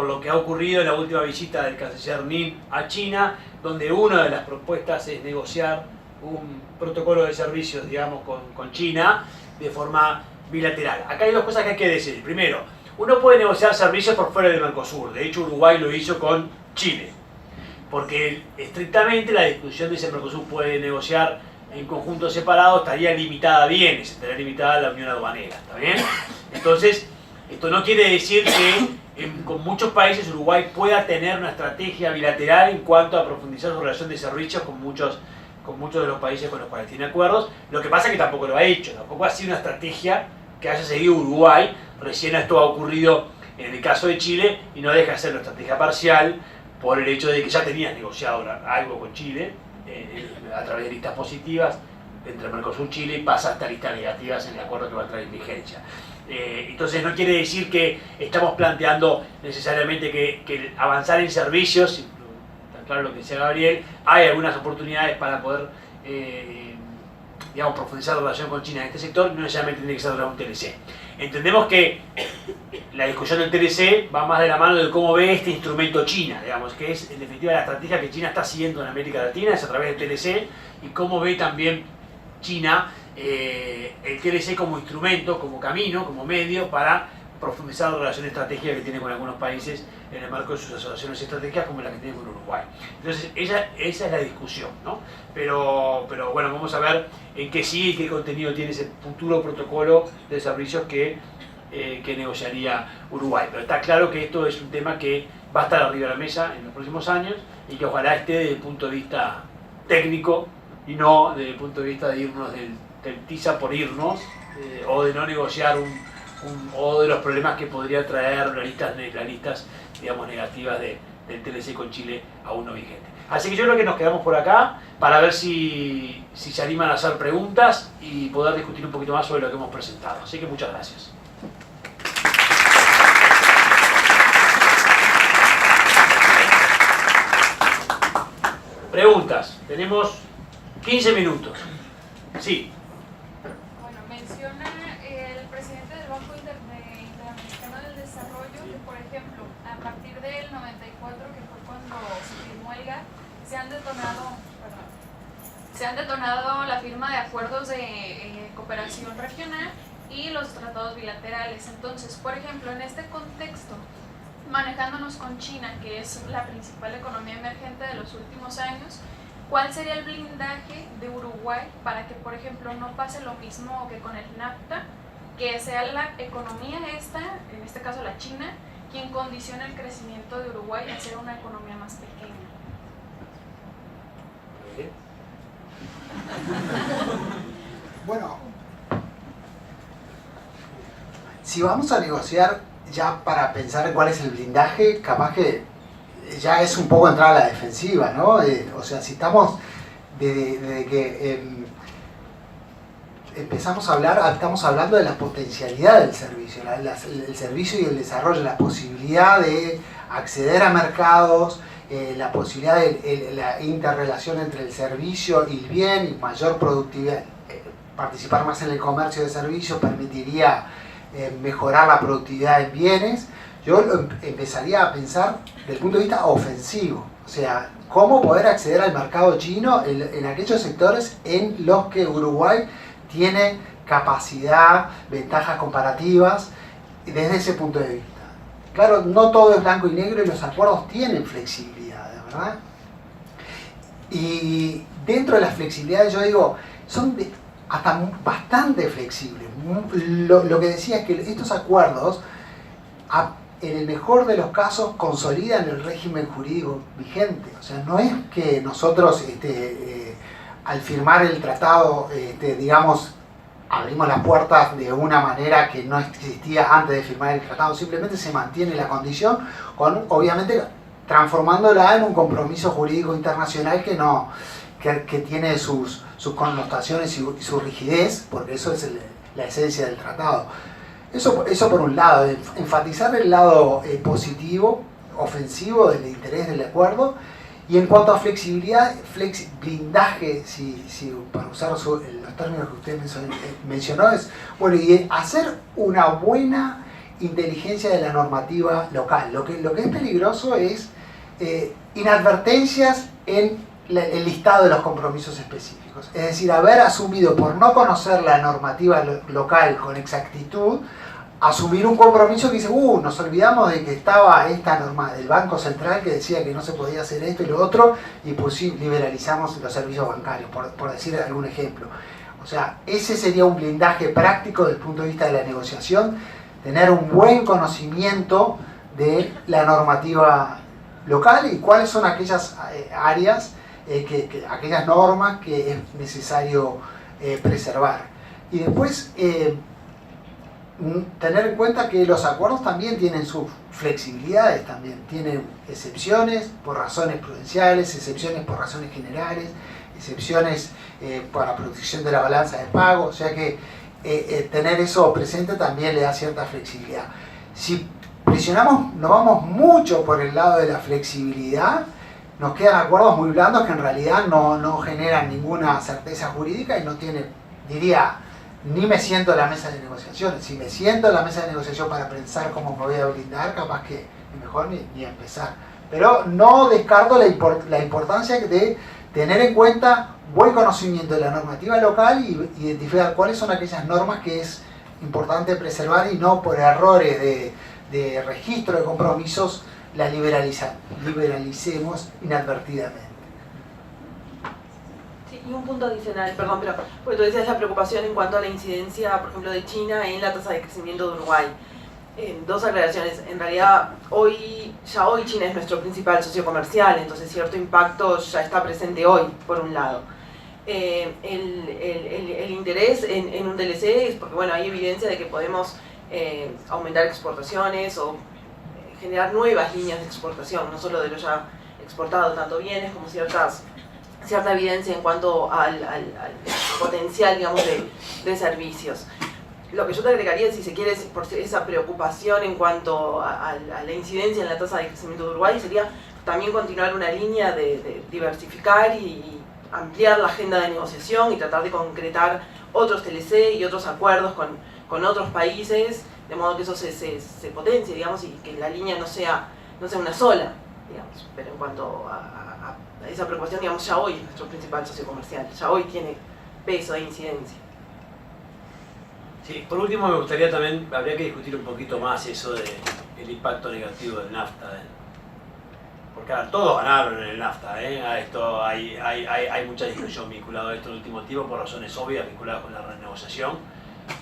lo que ha ocurrido en la última visita del canciller Nin a China, donde una de las propuestas es negociar un protocolo de servicios, digamos, con China de forma bilateral. Acá hay dos cosas que hay que decir. Primero, uno puede negociar servicios por fuera del Mercosur. De hecho, Uruguay lo hizo con Chile, porque estrictamente la discusión de si el Mercosur puede negociar en conjunto separado estaría limitada a bienes, estaría limitada a la unión aduanera, ¿está bien? Entonces, esto no quiere decir que con muchos países Uruguay pueda tener una estrategia bilateral en cuanto a profundizar su relación de servicios con muchos de los países con los cuales tiene acuerdos. Lo que pasa es que tampoco lo ha hecho, tampoco ha sido una estrategia que haya seguido Uruguay. Recién esto ha ocurrido en el caso de Chile y no deja de ser una estrategia parcial por el hecho de que ya tenía negociado algo con Chile a través de listas positivas entre Mercosur y Chile, y pasa hasta listas negativas en el acuerdo que va a entrar en vigencia. Entonces no quiere decir que estamos planteando necesariamente que avanzar en servicios, está claro lo que decía Gabriel, hay algunas oportunidades para poder digamos, profundizar la relación con China en este sector, no necesariamente tiene que ser un TLC. Entendemos que la discusión del TLC va más de la mano de cómo ve este instrumento China, digamos, que es en definitiva la estrategia que China está siguiendo en América Latina, es a través del TLC, y cómo ve también China el TLC como instrumento, como camino, como medio para profundizar la relación estratégica que tiene con algunos países en el marco de sus asociaciones estratégicas como la que tiene con Uruguay. Entonces esa es la discusión, ¿no? Pero bueno, vamos a ver en qué sigue y qué contenido tiene ese futuro protocolo de servicios que negociaría Uruguay. Pero está claro que esto es un tema que va a estar arriba de la mesa en los próximos años y que ojalá esté desde el punto de vista técnico y no desde el punto de vista de irnos del TISA por irnos o de no negociar o de los problemas que podría traer las listas digamos, negativas del TLC con Chile aún no vigente. Así que yo creo que nos quedamos por acá para ver si se animan a hacer preguntas y poder discutir un poquito más sobre lo que hemos presentado. Así que muchas gracias. Preguntas. Tenemos 15 minutos. Sí. Bueno, menciona el presidente del Banco Interamericano del Desarrollo que, por ejemplo, a partir del 94, que fue cuando se firmó el GATT, se han detonado la firma de acuerdos de cooperación regional y los tratados bilaterales. Entonces, por ejemplo, en este contexto, manejándonos con China, que es la principal economía emergente de los últimos años, ¿cuál sería el blindaje de Uruguay para que, por ejemplo, no pase lo mismo que con el NAFTA, que sea la economía esta, en este caso la China, quien condiciona el crecimiento de Uruguay a ser una economía más pequeña? Bueno, si vamos a negociar ya para pensar en cuál es el blindaje, capaz que ya es un poco entrar a la defensiva, ¿no? O sea, si estamos desde que empezamos a hablar, estamos hablando de la potencialidad del servicio, el servicio y el desarrollo, la posibilidad de acceder a mercados, la posibilidad de la interrelación entre el servicio y el bien y mayor productividad. Participar más en el comercio de servicios permitiría mejorar la productividad en bienes. Yo empezaría a pensar desde el punto de vista ofensivo, o sea, cómo poder acceder al mercado chino en aquellos sectores en los que Uruguay tiene capacidad, ventajas comparativas desde ese punto de vista. Claro, no todo es blanco y negro y los acuerdos tienen flexibilidad, ¿verdad? Y dentro de las flexibilidades, yo digo, son hasta bastante flexibles. Lo que decía es que estos acuerdos, en el mejor de los casos, consolidan el régimen jurídico vigente. O sea, no es que nosotros, al firmar el tratado, digamos, abrimos las puertas de una manera que no existía antes de firmar el tratado. Simplemente se mantiene la condición, obviamente transformándola en un compromiso jurídico internacional que tiene sus connotaciones y su rigidez, porque eso es la esencia del tratado. Eso por un lado, enfatizar el lado positivo, ofensivo del interés del acuerdo. Y en cuanto a flexibilidad, blindaje, para usar los términos que usted mencionó, es bueno, y hacer una buena inteligencia de la normativa local. Lo que es peligroso es inadvertencias en el listado de los compromisos específicos. Es decir, haber asumido por no conocer la normativa local con exactitud, asumir un compromiso que dice, nos olvidamos de que estaba esta norma del Banco Central que decía que no se podía hacer esto y lo otro, y pues sí, liberalizamos los servicios bancarios, por decir algún ejemplo. O sea, ese sería un blindaje práctico desde el punto de vista de la negociación, tener un buen conocimiento de la normativa local y cuáles son aquellas áreas, aquellas normas que es necesario preservar. Y después, tener en cuenta que los acuerdos también tienen sus flexibilidades, también tienen excepciones por razones prudenciales, excepciones por razones generales, excepciones para protección de la balanza de pago, o sea que tener eso presente también le da cierta flexibilidad. Si presionamos, nos vamos mucho por el lado de la flexibilidad, nos quedan acuerdos muy blandos que en realidad no generan ninguna certeza jurídica y no tienen, diría, ni me siento a la mesa de negociaciones. Si me siento a la mesa de negociación para pensar cómo me voy a blindar, capaz que es mejor ni empezar. Pero no descarto la importancia de tener en cuenta buen conocimiento de la normativa local y identificar cuáles son aquellas normas que es importante preservar y no por errores de registro de compromisos las liberalicemos inadvertidamente. Sí, y un punto adicional, perdón, pero porque tú decías la preocupación en cuanto a la incidencia, por ejemplo, de China en la tasa de crecimiento de Uruguay. Dos aclaraciones. En realidad, ya hoy China es nuestro principal socio comercial, entonces cierto impacto ya está presente hoy, por un lado. El interés en un DLC es porque, bueno, hay evidencia de que podemos aumentar exportaciones o generar nuevas líneas de exportación, no solo de lo ya exportado, tanto bienes como cierta evidencia en cuanto al potencial, digamos, de servicios. Lo que yo te agregaría, si se quiere, por esa preocupación en cuanto a la incidencia en la tasa de crecimiento de Uruguay, sería también continuar una línea de diversificar y ampliar la agenda de negociación y tratar de concretar otros TLC y otros acuerdos con otros países, de modo que eso se potencie, digamos, y que la línea no sea una sola, digamos. Pero en cuanto a esa preocupación, digamos, ya hoy es nuestro principal socio comercial, ya hoy tiene peso de incidencia. Sí, por último me gustaría también, habría que discutir un poquito más eso del impacto negativo del NAFTA. Porque ahora todos ganaron en el NAFTA, a esto hay mucha discusión vinculada a esto en el último tiempo por razones obvias vinculadas con la renegociación,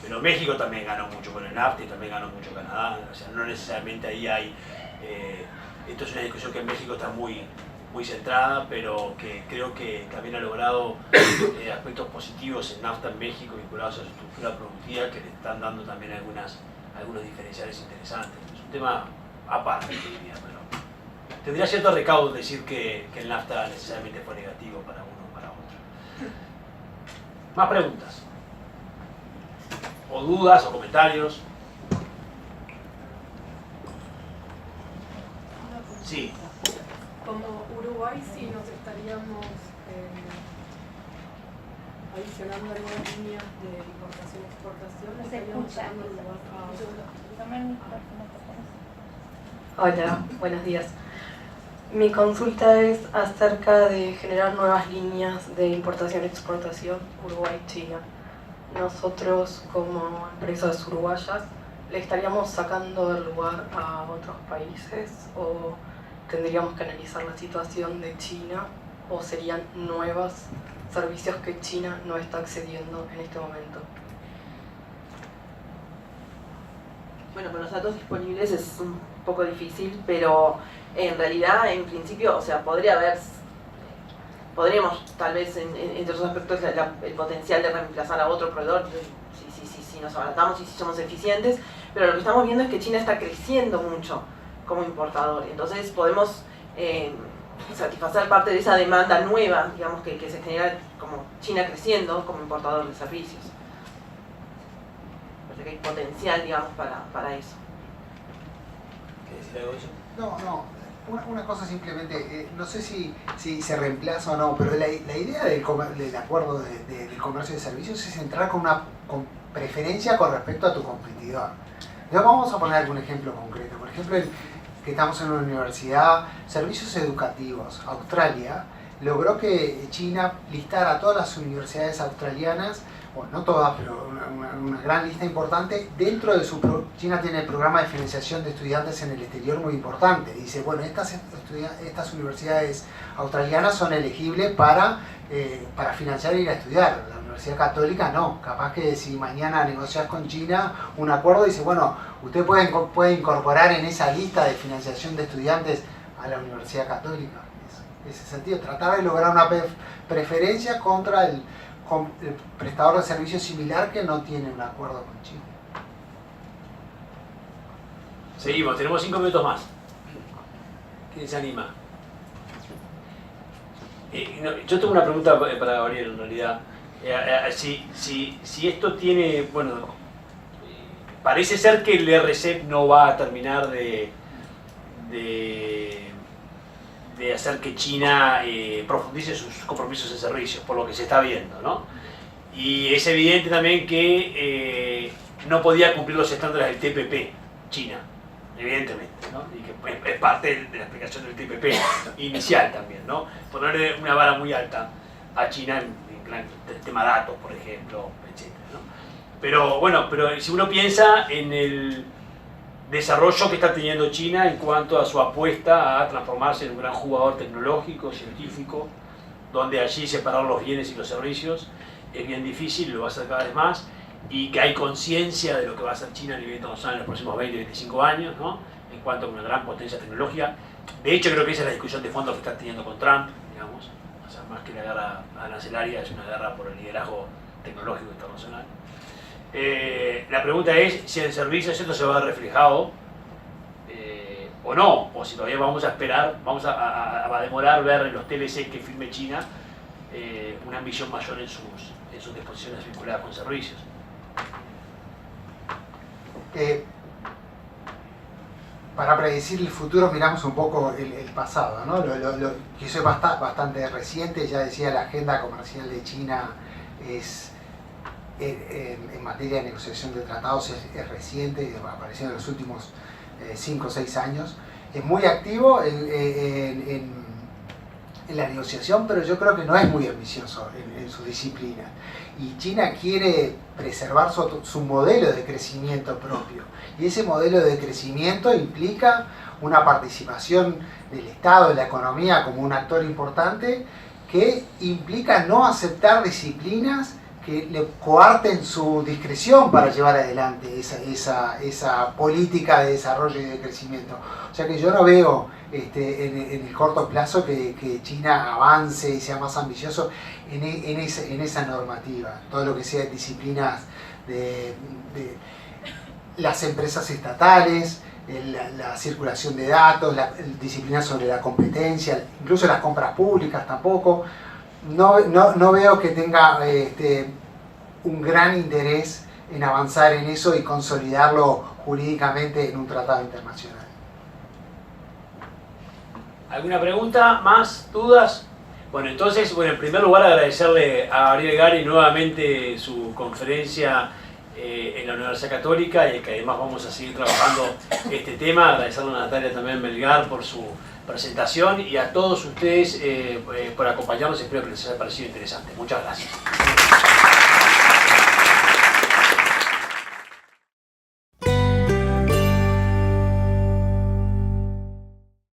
pero México también ganó mucho con el NAFTA y también ganó mucho Canadá, o sea, no necesariamente ahí hay, esto es una discusión que en México está muy centrada, pero que creo que también ha logrado aspectos positivos en NAFTA en México vinculados a su estructura productiva que le están dando también algunos diferenciales interesantes. Es un tema aparte, diría, pero tendría cierto recaudo decir que el NAFTA necesariamente fue negativo para uno o para otro. ¿Más preguntas? ¿O dudas o comentarios? Sí. Como Uruguay sí nos estaríamos adicionando algunas líneas de importación-exportación. No se estaríamos escucha. dando lugar Hola, buenos días. Mi consulta es acerca de generar nuevas líneas de importación-exportación Uruguay-China. Nosotros, como empresas uruguayas, ¿le estaríamos sacando el lugar a otros países o tendríamos que analizar la situación de China o serían nuevos servicios que China no está accediendo en este momento? Bueno, con los datos disponibles es un poco difícil, pero en realidad, en principio, o sea, podríamos tal vez, entre otros aspectos, el potencial de reemplazar a otro proveedor, si nos abaratamos y si somos eficientes, pero lo que estamos viendo es que China está creciendo mucho como importador, entonces podemos satisfacer parte de esa demanda nueva, digamos, que se genera como China creciendo como importador de servicios. Parece que hay potencial, digamos, para eso. ¿Quieres decir algo de eso? No. Una cosa simplemente, no sé si se reemplaza o no, pero la idea del acuerdo del comercio de servicios es entrar con preferencia con respecto a tu competidor. Entonces vamos a poner algún ejemplo concreto. Por ejemplo, que estamos en una universidad, servicios educativos. Australia logró que China listara a todas las universidades australianas, bueno, no todas, pero una gran lista importante. Dentro de China tiene el programa de financiación de estudiantes en el exterior muy importante. Dice, bueno, estas universidades australianas son elegibles para financiar e ir a estudiar. La Universidad Católica no. Capaz que si mañana negocias con China un acuerdo, dice, bueno, usted puede incorporar en esa lista de financiación de estudiantes a la Universidad Católica. En ese sentido, tratar de lograr una preferencia contra el prestador de servicios similar que no tiene un acuerdo con China. Seguimos, tenemos 5 minutos más. ¿Quién se anima? Yo tengo una pregunta para Gabriel, en realidad. Si esto tiene, bueno, parece ser que el RCEP no va a terminar de hacer que China profundice sus compromisos en servicios, por lo que se está viendo, ¿no? Y es evidente también que no podía cumplir los estándares del TPP, China, evidentemente, ¿no? Y que es parte de la explicación del TPP inicial también, ¿no? Ponerle una vara muy alta a China en el tema datos, por ejemplo, etc., ¿no? Pero bueno, pero si uno piensa en el desarrollo que está teniendo China en cuanto a su apuesta a transformarse en un gran jugador tecnológico, científico, donde allí separar los bienes y los servicios es bien difícil, lo va a hacer cada vez más, y que hay conciencia de lo que va a hacer China a nivel internacional en los próximos 20, 25 años, ¿no? En cuanto a una gran potencia tecnológica. De hecho, creo que esa es la discusión de fondo que está teniendo con Trump, digamos. O sea, más que la guerra arancelaria, es una guerra por el liderazgo tecnológico internacional. La pregunta es si en servicios esto se va a ver reflejado o no, o si todavía vamos a esperar, vamos a demorar ver en los TLC que firme China una ambición mayor en sus disposiciones vinculadas con servicios. Para predecir el futuro miramos un poco el pasado, ¿no? Que eso es bastante reciente. Ya decía, la agenda comercial de China es en materia de negociación de tratados es reciente, apareció en los últimos 5 o 6 años. Es muy activo en la negociación, pero yo creo que no es muy ambicioso en su disciplina. Y China quiere preservar su modelo de crecimiento propio. Y ese modelo de crecimiento implica una participación del Estado, de la economía como un actor importante, que implica no aceptar disciplinas que le coarten su discreción para llevar adelante esa política de desarrollo y de crecimiento. O sea que yo no veo en el corto plazo que China avance y sea más ambicioso en esa normativa. Todo lo que sea disciplinas de las empresas estatales, la circulación de datos, disciplinas sobre la competencia, incluso las compras públicas tampoco. No veo que tenga un gran interés en avanzar en eso y consolidarlo jurídicamente en un tratado internacional. ¿Alguna pregunta? ¿Más? ¿Dudas? Bueno, entonces, en primer lugar agradecerle a Gabriel Gari nuevamente su conferencia en la Universidad Católica, y que además vamos a seguir trabajando este tema. Agradecerle a Natalia también Melgar por su presentación, y a todos ustedes por acompañarnos. Espero que les haya parecido interesante. Muchas gracias.